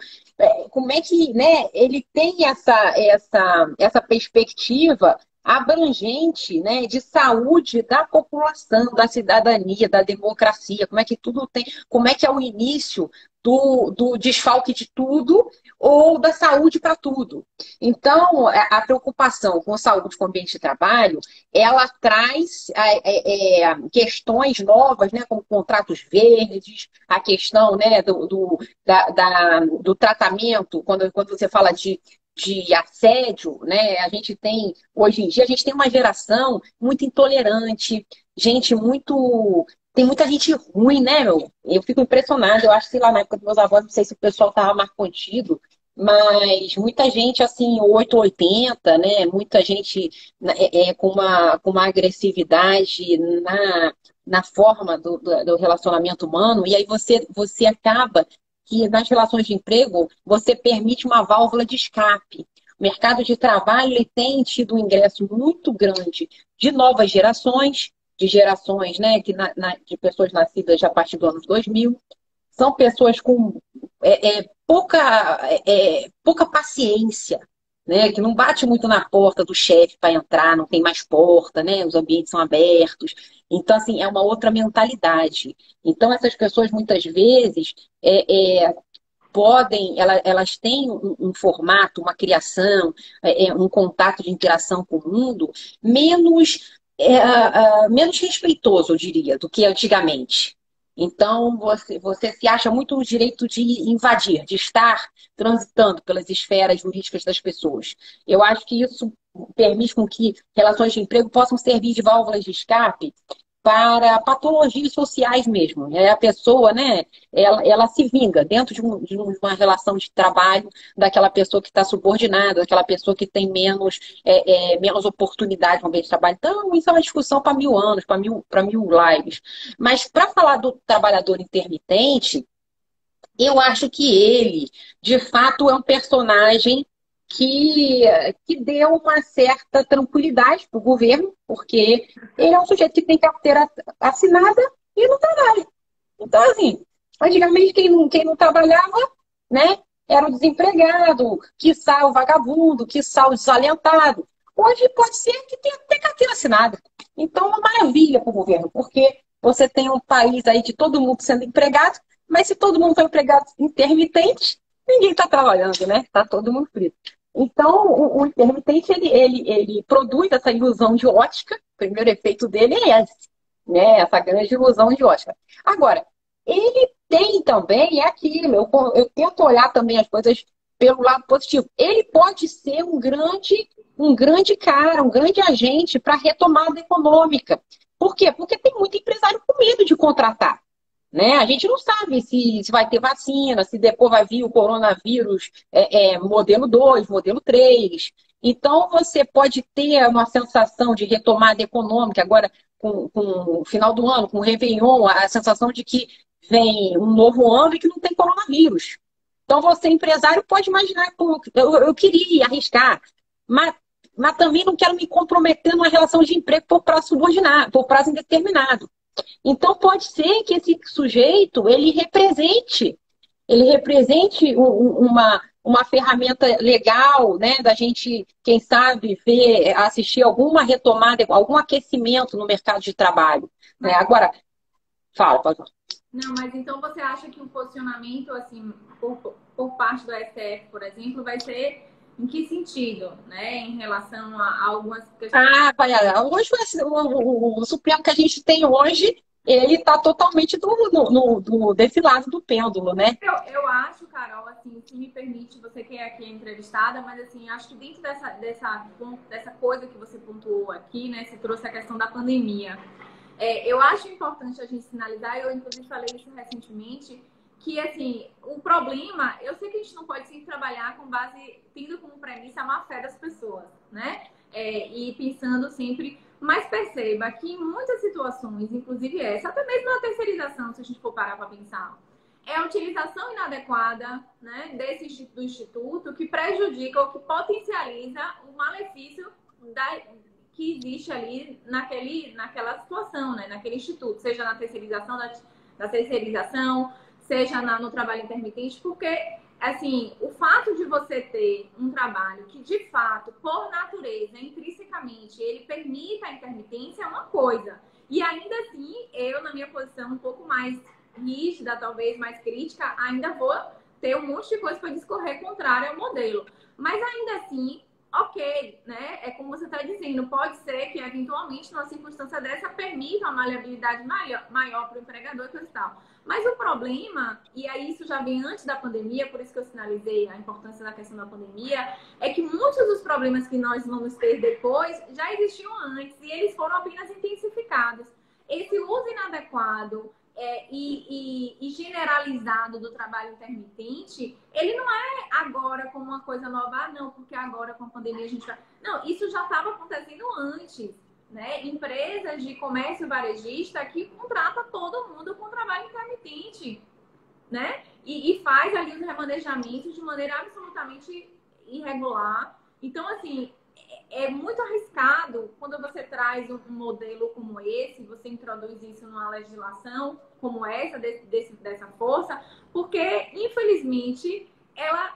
como é que, né, ele tem essa perspectiva abrangente, né, de saúde da população, da cidadania, da democracia, como é que tudo tem, como é que é o início do desfalque de tudo ou da saúde para tudo. Então, a preocupação com saúde, com o ambiente de trabalho, ela traz questões novas, né, como contratos verdes, a questão, né, do tratamento, quando você fala de assédio, né? A gente tem, hoje em dia, a gente tem uma geração muito intolerante, gente muito. Tem muita gente ruim, né, meu? Eu fico impressionada. Eu acho que, sei lá, na época dos meus avós, não sei se o pessoal estava mais contido, mas muita gente, assim, 880, né? Muita gente com uma agressividade na forma do relacionamento humano, e aí você acaba que nas relações de emprego você permite uma válvula de escape. O mercado de trabalho ele tem tido um ingresso muito grande de novas gerações, de gerações, né, de pessoas nascidas já a partir do ano 2000. São pessoas com pouca paciência, né, que não bate muito na porta do chefe para entrar, não tem mais porta, né, os ambientes são abertos. Então, assim, é uma outra mentalidade. Então, essas pessoas, muitas vezes, elas têm um formato, uma criação, um contato de interação com o mundo menos respeitoso, eu diria, do que antigamente. Então, você se acha muito no direito de invadir, de estar transitando pelas esferas jurídicas das pessoas. Eu acho que isso permite com que relações de emprego possam servir de válvulas de escape para patologias sociais mesmo. A pessoa, né, ela se vinga dentro de uma relação de trabalho daquela pessoa que está subordinada, daquela pessoa que tem menos oportunidade no ambiente de trabalho. Então, isso é uma discussão para 1000 anos, para mil lives. Mas para falar do trabalhador intermitente, eu acho que ele, de fato, é um personagem que deu uma certa tranquilidade para o governo, porque ele é um sujeito que tem carteira assinada e não trabalha. Então, assim, antigamente quem não trabalhava, né, era o desempregado, quiçá o vagabundo, quiçá o desalentado. Hoje pode ser que tenha até carteira assinada. Então, é uma maravilha para o governo, porque você tem um país aí de todo mundo sendo empregado, mas se todo mundo for empregado intermitente, ninguém está trabalhando, né? Está todo mundo frito. Então, o intermitente, ele produz essa ilusão de ótica. O primeiro efeito dele é esse, né? Essa grande ilusão de ótica. Agora, ele tem também, é aquilo, eu tento olhar também as coisas pelo lado positivo. Ele pode ser um grande cara, um grande agente para a retomada econômica. Por quê? Porque tem muito empresário com medo de contratar. Né? A gente não sabe se vai ter vacina, se depois vai vir o coronavírus modelo 2, modelo 3. Então, você pode ter uma sensação de retomada econômica agora com o final do ano, com o Réveillon, a sensação de que vem um novo ano e que não tem coronavírus. Então, você, empresário, pode imaginar, eu queria arriscar, mas mas também não quero me comprometer numa relação de emprego por prazo subordinado, por prazo indeterminado. Então, pode ser que esse sujeito, ele represente uma ferramenta legal, né, da gente, quem sabe, assistir alguma retomada, algum aquecimento no mercado de trabalho. Né? Agora, fala, Pastor. Não, mas então você acha que o posicionamento, assim, por parte do STF, por exemplo, vai ser em que sentido, né? Em relação a algumas questões... Hoje o Supremo que a gente tem hoje, ele está totalmente desse lado do pêndulo, né? Eu acho, Carol, assim, se me permite, você que é aqui entrevistada, mas assim, acho que dentro dessa coisa que você pontuou aqui, né? Você trouxe a questão da pandemia. Eu acho importante a gente sinalizar, eu inclusive falei isso recentemente, que assim, o problema, eu sei que a gente não pode sempre trabalhar com base, tendo como premissa a má-fé das pessoas, né? E pensando sempre, mas perceba que em muitas situações, inclusive essa, até mesmo na terceirização, se a gente for parar para pensar, é a utilização inadequada, né, do Instituto que prejudica ou que potencializa o malefício que existe ali naquela situação, né? Naquele instituto, seja na terceirização, seja no trabalho intermitente, porque, assim, o fato de você ter um trabalho que, de fato, por natureza, intrinsecamente, ele permita a intermitência é uma coisa. E ainda assim, eu, na minha posição um pouco mais rígida, talvez mais crítica, ainda vou ter um monte de coisa para discorrer contrária ao modelo. Mas ainda assim, ok, né? É como você está dizendo, pode ser que eventualmente numa circunstância dessa permita uma maleabilidade maior para o empregador e coisa e tal. Mas o problema, e aí isso já vem antes da pandemia, por isso que eu sinalizei a importância da questão da pandemia, é que muitos dos problemas que nós vamos ter depois já existiam antes e eles foram apenas intensificados. Esse uso inadequado e generalizado do trabalho intermitente, ele não é agora como uma coisa nova, não, porque agora com a pandemia a gente vai... Não, isso já estava acontecendo antes, né? Empresas de comércio varejista que contrata todo mundo com trabalho intermitente, né? E faz ali os remanejamentos de maneira absolutamente irregular. Então, assim, é muito arriscado quando você traz um modelo como esse, você introduz isso numa legislação como essa, dessa força, porque, infelizmente,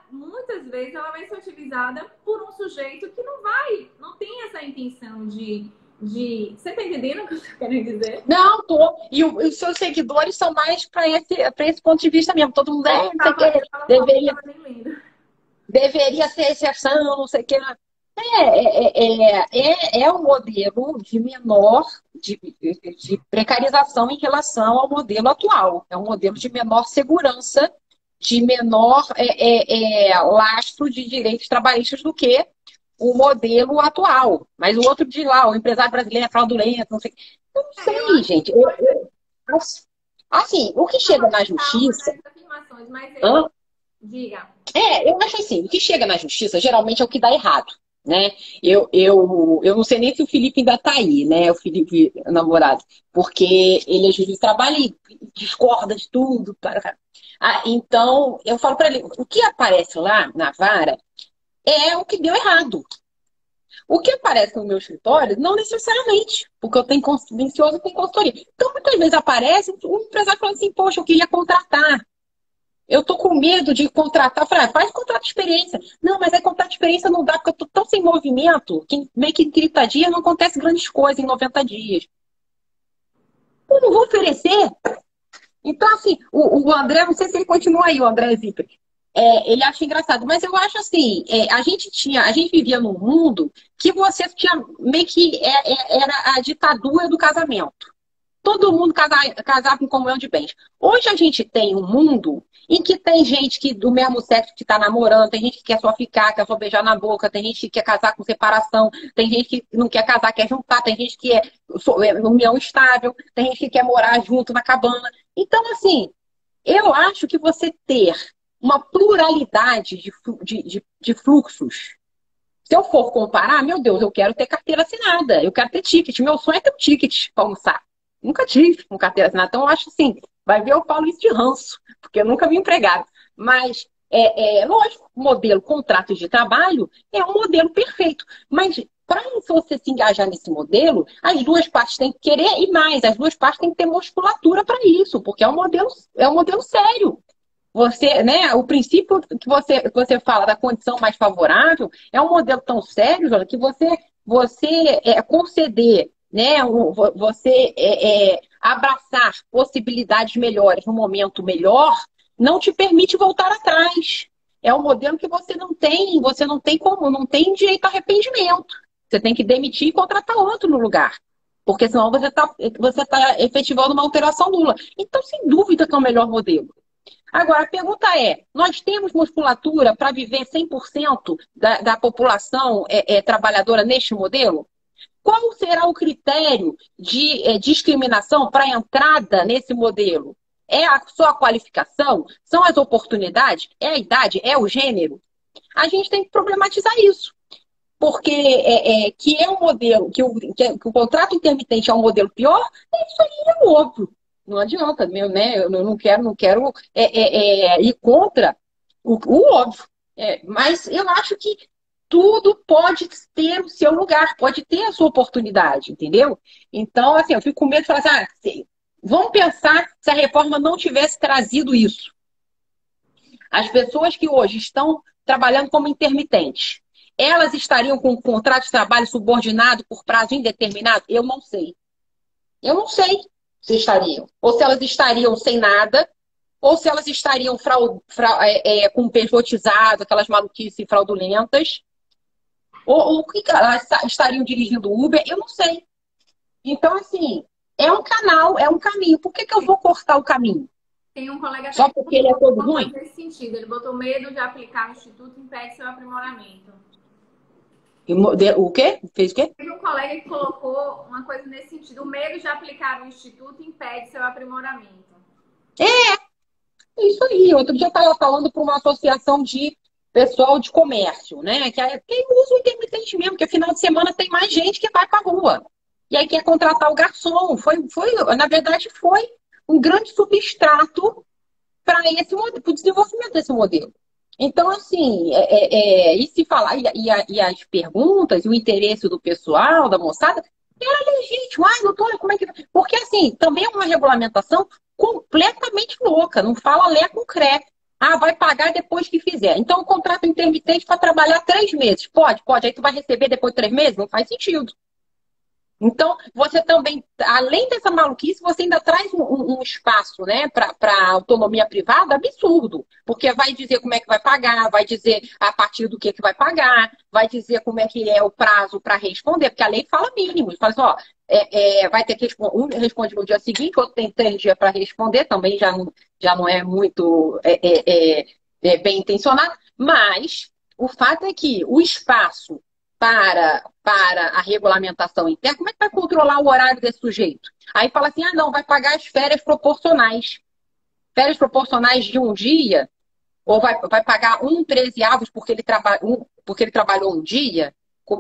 muitas vezes ela vai ser utilizada por um sujeito que não tem essa intenção de... Você tá entendendo o que eu tô querendo dizer? Não, tô. E os seus seguidores são mais para esse ponto de vista mesmo. Todo mundo não sei o que, deveria ser exceção, não sei o que. É um modelo de menor de precarização em relação ao modelo atual. É um modelo de menor segurança, de menor lastro de direitos trabalhistas do que o modelo atual. Mas o outro diz lá, o empresário brasileiro é fraudulento, não sei. Eu não sei, gente. Assim, o que chega na justiça... Diga. Eu acho assim, o que chega na justiça geralmente é o que dá errado. Né? Eu não sei nem se o Felipe ainda está aí, né? O Felipe, namorado, porque ele é juiz de trabalho e discorda de tudo. Então, eu falo para ele, o que aparece lá na vara é o que deu errado. O que aparece no meu escritório, não necessariamente, porque eu tenho convencioso com consultoria. Então, muitas vezes aparece um empresário falando assim, poxa, eu queria contratar. Eu tô com medo de contratar. Eu falei, faz contrato de experiência. Não, mas contrato de experiência não dá, porque eu tô tão sem movimento que meio que em 30 dias não acontece grandes coisas em 90 dias. Eu não vou oferecer. Então, assim, o André, não sei se ele continua aí, o André Zipper. Ele acha engraçado, mas eu acho assim, a gente vivia num mundo que você tinha meio que era a ditadura do casamento. Todo mundo casava em comunhão de bens. Hoje a gente tem um mundo em que tem gente do mesmo sexo que está namorando, tem gente que quer só ficar, quer só beijar na boca, tem gente que quer casar com separação, tem gente que não quer casar, quer juntar, tem gente que é união estável, tem gente que quer morar junto na cabana. Então, assim, eu acho que você ter uma pluralidade de fluxos. Se eu for comparar, meu Deus, eu quero ter carteira assinada, eu quero ter ticket. Meu sonho é ter um ticket para almoçar. Nunca tive com carteira assinada. Então, eu acho assim, vai ver, eu falo isso de ranço, porque eu nunca me empregado. Mas lógico, o modelo contrato de trabalho é um modelo perfeito, mas para você se engajar nesse modelo, as duas partes têm que querer e mais, as duas partes têm que ter musculatura para isso, porque é um modelo sério. Você, né, o princípio que você fala da condição mais favorável é um modelo tão sério, Jana, que você conceder, né, você abraçar possibilidades melhores no momento melhor, não te permite voltar atrás. É um modelo que você não tem como, não tem direito a arrependimento. Você tem que demitir e contratar outro no lugar. Porque senão você tá efetivando uma alteração nula. Então, sem dúvida que é o melhor modelo. Agora, a pergunta é, nós temos musculatura para viver 100% da população trabalhadora neste modelo? Qual será o critério de discriminação para entrada nesse modelo? É só a qualificação? São as oportunidades? É a idade? É o gênero? A gente tem que problematizar isso. Porque que é um modelo, que o contrato intermitente é um modelo pior, isso aí é óbvio. Não adianta, né? Eu não quero ir contra o óbvio. Mas eu acho que tudo pode ter o seu lugar, pode ter a sua oportunidade, entendeu? Então, assim, eu fico com medo de falar assim, vamos pensar se a reforma não tivesse trazido isso. As pessoas que hoje estão trabalhando como intermitentes, elas estariam com um contrato de trabalho subordinado por prazo indeterminado? Eu não sei. Eu não sei se estariam. Ou se elas estariam sem nada, ou se elas estariam com pejotizado, aquelas maluquices fraudulentas, ou que elas estariam dirigindo Uber, eu não sei. Então, assim, é um canal, é um caminho. Por que eu vou cortar o caminho? Tem um colega só porque ele é todo ruim? Nesse sentido, ele botou medo de aplicar o Instituto impede seu aprimoramento. O quê? Fez o quê? Teve um colega que colocou uma coisa nesse sentido. O medo de aplicar o Instituto impede seu aprimoramento. É isso aí. Outro dia eu estava falando para uma associação de pessoal de comércio, né? Quem usa o intermitente mesmo, porque final de semana tem mais gente que vai para a rua. E aí quer contratar o garçom. Na verdade, foi um grande substrato para o desenvolvimento desse modelo. Então, assim, e se falar, e as perguntas, e o interesse do pessoal, da moçada, era legítimo. Ai, doutora, como é que. Porque, assim, também é uma regulamentação completamente louca, não fala lé com cré. Ah, vai pagar depois que fizer. Então, o contrato intermitente para trabalhar 3 meses. Pode. Aí tu vai receber depois de 3 meses? Não faz sentido. Então, você também, além dessa maluquice, você ainda traz um espaço, né, para autonomia privada absurdo. Porque vai dizer como é que vai pagar, vai dizer a partir do que vai pagar, vai dizer como é que é o prazo para responder, porque a lei fala mínimo. Fala assim, ó, vai ter que responder, um responde no dia seguinte, outro tem 3 dias para responder, também já não é muito bem intencionado, mas o fato é que o espaço para a regulamentação interna, como é que vai controlar o horário desse sujeito? Aí fala assim, não, vai pagar as férias proporcionais. Férias proporcionais de um dia, ou vai pagar 13avos porque ele trabalhou um dia,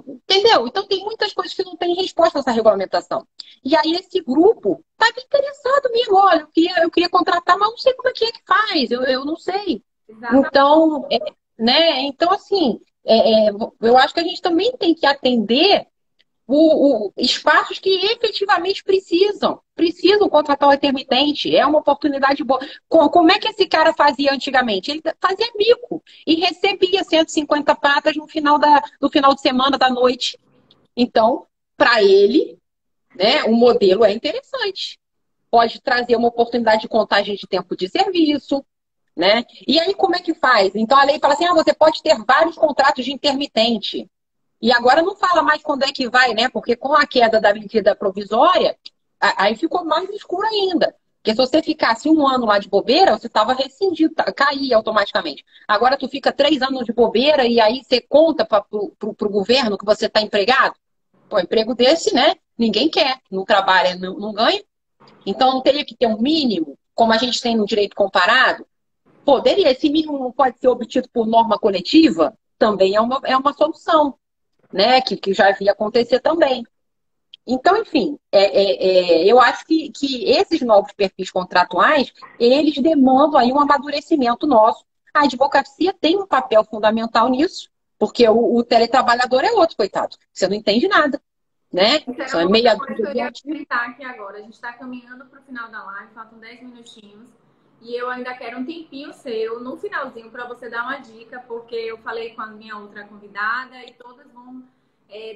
entendeu? Então tem muitas coisas que não têm resposta nessa regulamentação. E aí esse grupo estava interessado mesmo, olha, eu queria contratar, mas não sei como é que faz, eu não sei. Exatamente. Então, né? Então, assim, eu acho que a gente também tem que atender espaços que efetivamente precisam contratar o intermitente. É uma oportunidade boa. Como é que esse cara fazia antigamente? Ele fazia bico e recebia 150 pratas no final de semana, da noite. Então, para ele, né, o modelo é interessante. Pode trazer uma oportunidade de contagem de tempo de serviço, né? E aí, como é que faz? Então, a lei fala assim, você pode ter vários contratos de intermitente. E agora não fala mais quando é que vai, né? Porque com a queda da medida provisória, aí ficou mais escuro ainda. Porque se você ficasse 1 ano lá de bobeira, você estava rescindido, caía automaticamente. Agora tu fica 3 anos de bobeira e aí você conta para o governo que você está empregado. Pô, emprego desse, né? Ninguém quer. Não trabalha, não ganha. Então não teria que ter um mínimo, como a gente tem no direito comparado. Poderia, esse mínimo não pode ser obtido por norma coletiva? Também é uma solução, né? Que já havia acontecer também. Então, enfim, eu acho que esses novos perfis contratuais, eles demandam aí um amadurecimento nosso, a advocacia tem um papel fundamental nisso, porque o teletrabalhador é outro, coitado. Você não entende nada, né? Só é meia dúzia que eu ia comentar aqui agora. A gente está caminhando para o final da live, faltam 10 minutinhos. E eu ainda quero um tempinho seu, no finalzinho, para você dar uma dica, porque eu falei com a minha outra convidada e todas vão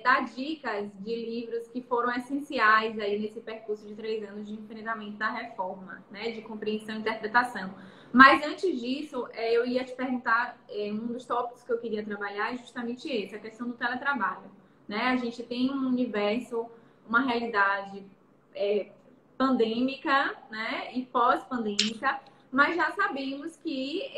dar dicas de livros que foram essenciais aí nesse percurso de 3 anos de enfrentamento da reforma, né? De compreensão e interpretação. Mas antes disso, eu ia te perguntar, um dos tópicos que eu queria trabalhar é justamente esse, a questão do teletrabalho. Né? A gente tem um universo, uma realidade pandêmica, né? E pós-pandêmica, mas já sabemos que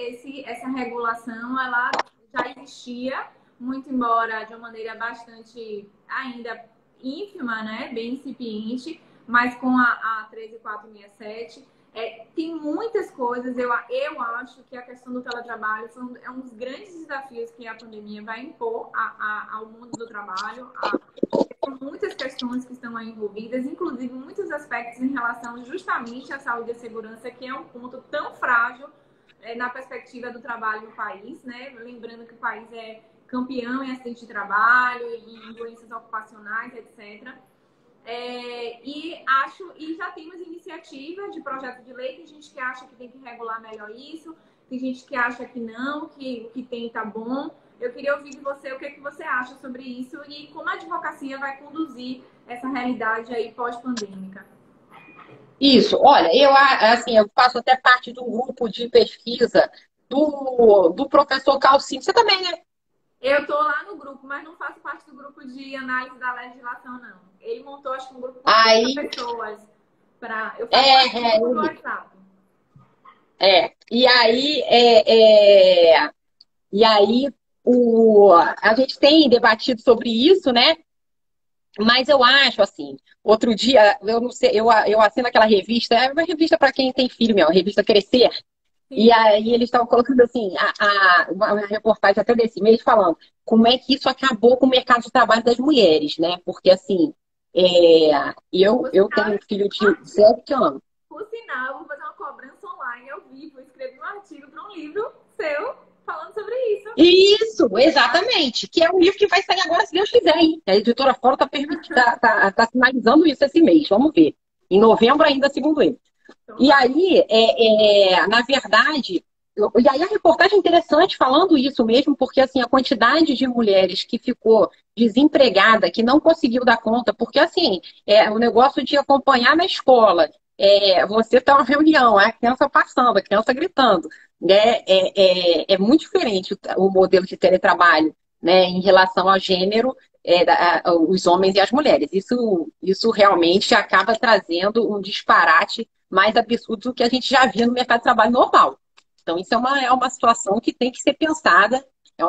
essa regulação ela já existia, muito embora de uma maneira bastante ainda ínfima, né? Bem incipiente, mas com a 13467 tem muitas coisas. Eu acho que a questão do teletrabalho é um dos grandes desafios que a pandemia vai impor ao mundo do trabalho. Tem muitas questões que estão aí envolvidas, inclusive muitos aspectos em relação justamente à saúde e à segurança, que é um ponto tão frágil na perspectiva do trabalho no país, né? Lembrando que o país é campeão em acidente de trabalho, em doenças ocupacionais, etc. E já temos iniciativas de projeto de lei, tem gente que acha que tem que regular melhor isso, tem gente que acha que não, que o que tem tá bom. Eu queria ouvir de você o que você acha sobre isso e como a advocacia vai conduzir essa realidade aí pós-pandêmica. Isso, olha, eu faço até parte do grupo de pesquisa do professor Calcino. Você também, né? Eu estou lá no grupo, mas não faço parte do grupo de análise da legislação, não. Ele montou, acho que um grupo com pessoas para... Eu faço parte do grupo do WhatsApp. E aí a gente tem debatido sobre isso, né? Mas eu acho, assim, outro dia, eu não sei, eu assino aquela revista, é uma revista para quem tem filho mesmo, a revista Crescer. E aí eles estavam colocando assim, uma reportagem até desse mês falando como é que isso acabou com o mercado de trabalho das mulheres, né? Porque assim, eu tenho um filho de 7 anos. Por sinal, vou fazer uma cobrança online ao vivo, escrevi um artigo para um livro seu falando sobre isso. Isso, exatamente. Que é um livro que vai sair agora, se Deus quiser, hein? A editora Fórum tá finalizando isso esse mês, vamos ver. Em novembro ainda, segundo ele. E aí, na verdade, e aí a reportagem é interessante falando isso mesmo, porque assim, a quantidade de mulheres que ficou desempregada, que não conseguiu dar conta, porque assim, o negócio de acompanhar na escola, você tá uma reunião, a criança passando, a criança gritando, né? É muito diferente o modelo de teletrabalho, né, em relação ao gênero, os homens e as mulheres. Isso realmente acaba trazendo um disparate mais absurdo do que a gente já via no mercado de trabalho normal. Então, isso é uma situação que tem que ser pensada, e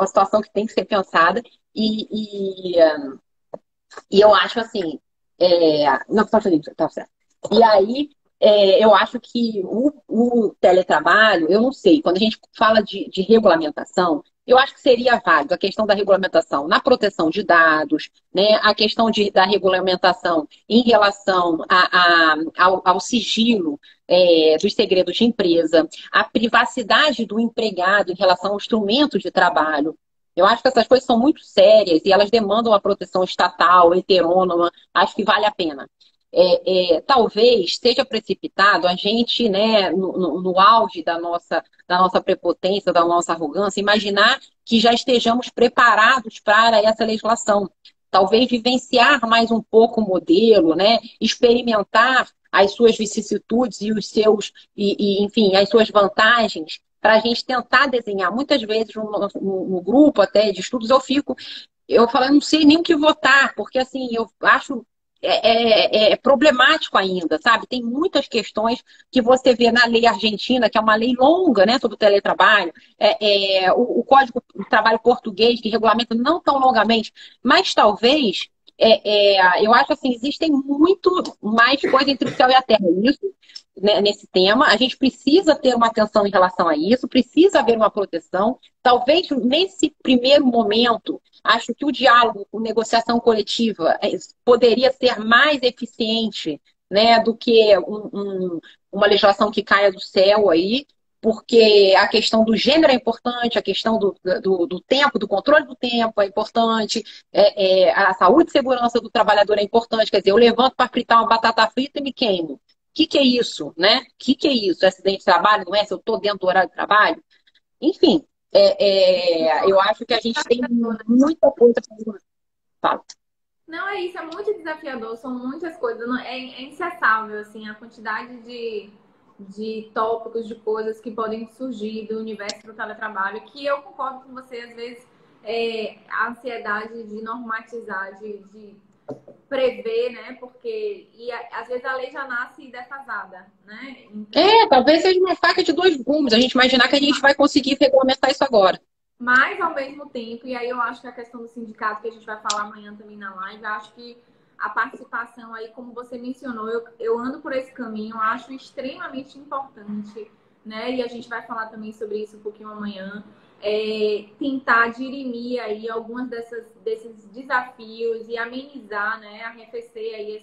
eu acho assim, não, tá certo. E aí, eu acho que o teletrabalho, eu não sei, quando a gente fala de regulamentação, eu acho que seria válido a questão da regulamentação na proteção de dados, né? A questão da regulamentação em relação ao sigilo dos segredos de empresa, a privacidade do empregado em relação ao instrumento de trabalho. Eu acho que essas coisas são muito sérias e elas demandam uma proteção estatal, heterônoma, acho que vale a pena. Talvez seja precipitado a gente, né, no auge da nossa prepotência, da nossa arrogância, imaginar que já estejamos preparados para essa legislação. Talvez vivenciar mais um pouco o modelo, né, experimentar as suas vicissitudes e enfim, as suas vantagens, para a gente tentar desenhar. Muitas vezes no grupo até de estudos eu falo, eu não sei nem o que votar, porque assim, eu acho problemático ainda, sabe? Tem muitas questões que você vê na lei argentina, que é uma lei longa, né, sobre o teletrabalho, o Código de Trabalho português, que regulamenta não tão longamente, mas talvez, eu acho assim, existem muito mais coisa entre o céu e a terra. Isso, né, nesse tema, a gente precisa ter uma atenção em relação a isso, precisa haver uma proteção. Talvez nesse primeiro momento, acho que o diálogo, a negociação coletiva poderia ser mais eficiente, né, do que uma legislação que caia do céu aí, porque a questão do gênero é importante, a questão do tempo, do controle do tempo é importante, a saúde e segurança do trabalhador é importante. Quer dizer, eu levanto para fritar uma batata frita e me queimo. O que é isso, né? O que é isso? Acidente de trabalho, não é? Se eu estou dentro do horário de trabalho? Enfim, eu acho que a gente tem muita coisa para falar. Não, é isso, é muito desafiador, são muitas coisas, é incessável, assim, a quantidade de tópicos, de coisas que podem surgir do universo do teletrabalho, que eu concordo com você, às vezes, a ansiedade de normatizar, de prever, né, porque às vezes a lei já nasce defasada, né? Então, talvez seja uma faca de dois gumes, a gente imaginar que a gente vai conseguir regulamentar isso agora. Mas, ao mesmo tempo, e aí eu acho que a questão do sindicato, que a gente vai falar amanhã também na live, eu acho que a participação aí, como você mencionou, eu ando por esse caminho, eu acho extremamente importante, né? E a gente vai falar também sobre isso um pouquinho amanhã. Tentar dirimir aí algumas desses desafios e amenizar, né? Arrefecer aí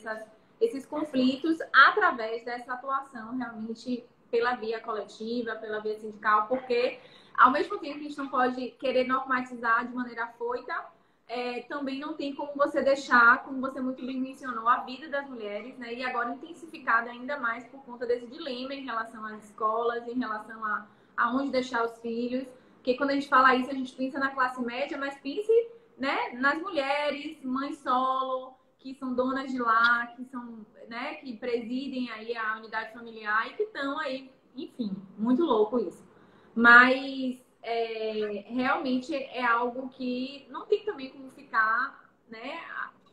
esses conflitos através dessa atuação realmente pela via coletiva, pela via sindical, porque ao mesmo tempo que a gente não pode querer normatizar de maneira afoita, também não tem como você deixar, como você muito bem mencionou, a vida das mulheres, né? E agora intensificada ainda mais por conta desse dilema em relação às escolas, em relação a onde deixar os filhos. Porque quando a gente fala isso, a gente pensa na classe média, mas pense, né, nas mulheres, mães solo, que são donas de lar, que são, né, que presidem aí a unidade familiar e que estão aí, enfim, muito louco isso. Mas realmente é algo que não tem também como ficar, né?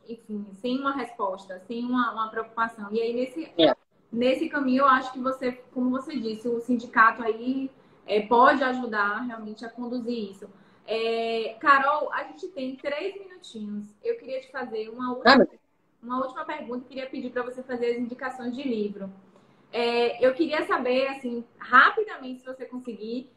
Enfim, sem uma resposta, sem uma preocupação. E aí, nesse caminho, eu acho que você, como você disse, o sindicato aí pode ajudar realmente a conduzir isso. Carol, a gente tem 3 minutinhos. Eu queria te fazer uma última pergunta. Queria pedir para você fazer as indicações de livro. Eu queria saber, assim, rapidamente, se você conseguir,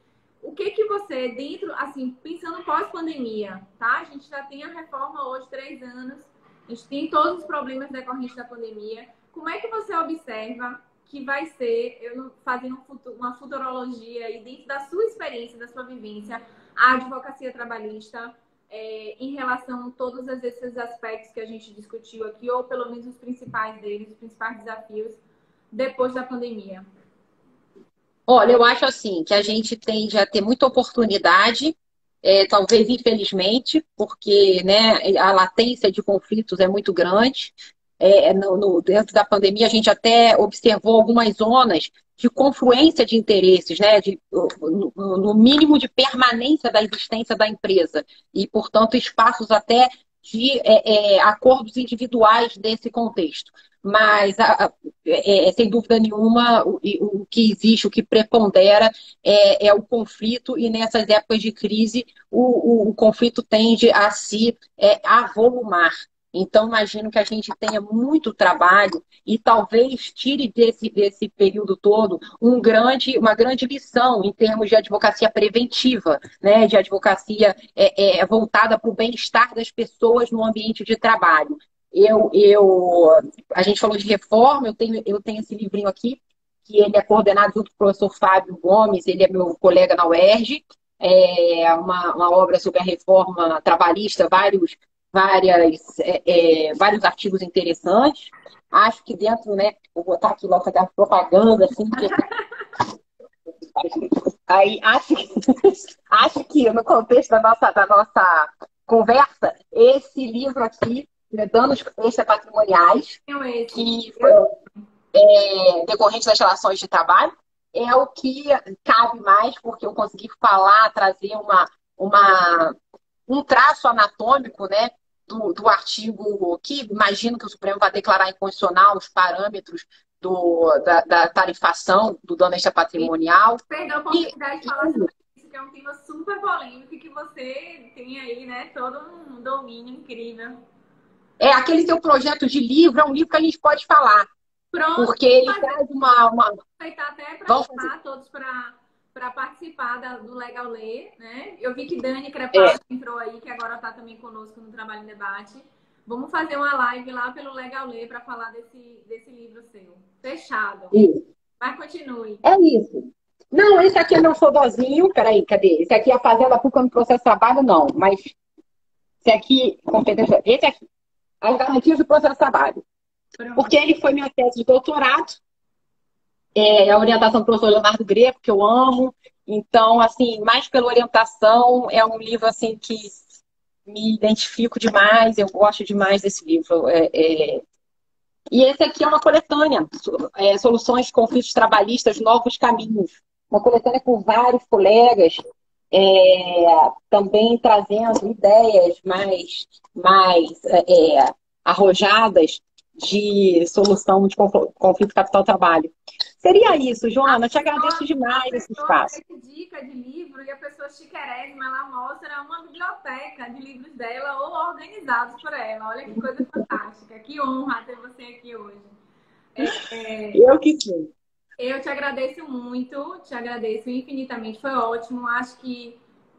o que você, dentro, assim, pensando pós-pandemia, tá? A gente já tem a reforma hoje, 3 anos, a gente tem todos os problemas decorrentes da pandemia. Como é que você observa que vai ser, fazendo uma futurologia aí, dentro da sua experiência, da sua vivência, a advocacia trabalhista, em relação a todos esses aspectos que a gente discutiu aqui, ou pelo menos os principais deles, os principais desafios, depois da pandemia? Olha, eu acho assim que a gente tende a ter muita oportunidade, talvez infelizmente, porque, né, a latência de conflitos é muito grande. Dentro da pandemia, a gente até observou algumas zonas de confluência de interesses, né, no mínimo de permanência da existência da empresa, e, portanto, espaços até de acordos individuais desse contexto. Mas, sem dúvida nenhuma, o que existe, o que prepondera é o conflito, e nessas épocas de crise, o conflito tende a se avolumar. Então, imagino que a gente tenha muito trabalho e talvez tire desse período todo uma grande lição em termos de advocacia preventiva, né? De advocacia voltada para o bem-estar das pessoas no ambiente de trabalho. A gente falou de reforma, eu tenho esse livrinho aqui, que ele é coordenado junto com o professor Fábio Gomes, ele é meu colega na UERJ, uma obra sobre a reforma trabalhista, vários artigos interessantes. Acho que dentro, né, vou botar aqui logo a propaganda, assim, aí acho que no contexto da nossa conversa, esse livro aqui, né, Danos Extrapatrimoniais, que foi decorrente das relações de trabalho, é o que cabe mais, porque eu consegui falar, trazer um traço anatômico, né, do artigo que imagino que o Supremo vai declarar inconstitucional os parâmetros da tarifação do dano extrapatrimonial. Perdão a oportunidade de falar sobre isso, que é um tema super polêmico e que você tem aí, né, todo um domínio incrível. Aquele seu projeto de livro é um livro que a gente pode falar. Pronto. Porque ele traz uma... Aproveitar até para chamar todos para participar do Legal Ler, né? Eu vi que Dani Crepaldi entrou aí, que agora está também conosco no Trabalho em Debate. Vamos fazer uma live lá pelo Legal Ler para falar desse livro seu. Fechado. Isso. Mas continue. É isso. Não, esse aqui é meu xodozinho. Peraí, cadê? Esse aqui é a Fazenda Pública no Processo de Trabalho, não. Mas esse aqui, esse aqui, as garantias do processo de trabalho. Porque ele foi minha tese de doutorado, a orientação do professor Leonardo Greco, que eu amo. Então, assim, mais pela orientação, é um livro assim que me identifico demais, eu gosto demais desse livro. E esse aqui é uma coletânea, Soluções de Conflitos Trabalhistas, Novos Caminhos. Uma coletânea com vários colegas, também trazendo ideias mais arrojadas de solução de conflito capital-trabalho. Seria isso, Joana. Eu te agradeço demais esse espaço. Dica de livro e a pessoa chiquérrima, ela mostra uma biblioteca de livros dela ou organizados por ela. Olha que coisa fantástica. Que honra ter você aqui hoje. Eu que sim. Eu te agradeço muito, te agradeço infinitamente. Foi ótimo. Acho que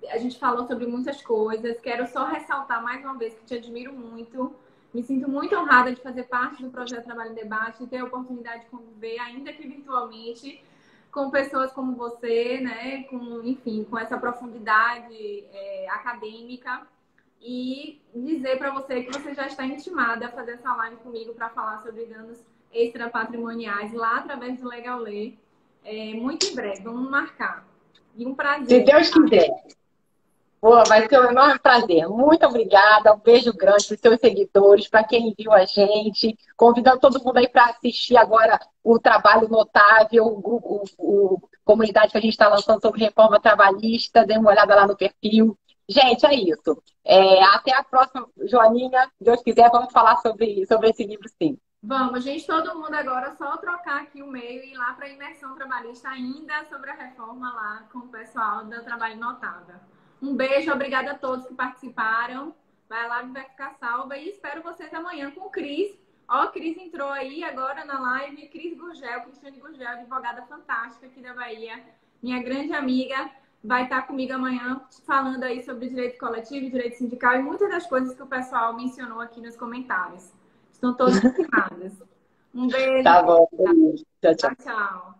a gente falou sobre muitas coisas. Quero só ressaltar mais uma vez que te admiro muito. Me sinto muito honrada de fazer parte do projeto Trabalho em Debate e ter a oportunidade de conviver, ainda que virtualmente, com pessoas como você, né? Com essa profundidade acadêmica. E dizer para você que você já está intimada a fazer essa live comigo para falar sobre danos extrapatrimoniais lá através do Legal Lê. Muito em breve, vamos marcar. E um prazer. Se Deus quiser. Vai ser um enorme prazer. Muito obrigada. Um beijo grande para os seus seguidores, para quem viu a gente. Convidando todo mundo aí para assistir agora o Trabalho Notável, o comunidade que a gente está lançando sobre reforma trabalhista. Dê uma olhada lá no perfil. Gente, é isso. Até a próxima, Joaninha. Se Deus quiser, vamos falar sobre esse livro, sim. Vamos, gente, todo mundo agora só trocar aqui o e-mail e ir lá para a imersão trabalhista ainda sobre a reforma lá com o pessoal do Trabalho Notável. Um beijo, obrigada a todos que participaram. Vai lá, vai ficar salva. E espero vocês amanhã com o Cris. Ó, Cris entrou aí agora na live. Cris Gurgel, Cristiane Gurgel, advogada fantástica aqui da Bahia. Minha grande amiga vai estar comigo amanhã falando aí sobre direito coletivo, direito sindical e muitas das coisas que o pessoal mencionou aqui nos comentários. Estão todos animados. Um beijo. Tá bom. Tchau, tchau. Tchau, tchau.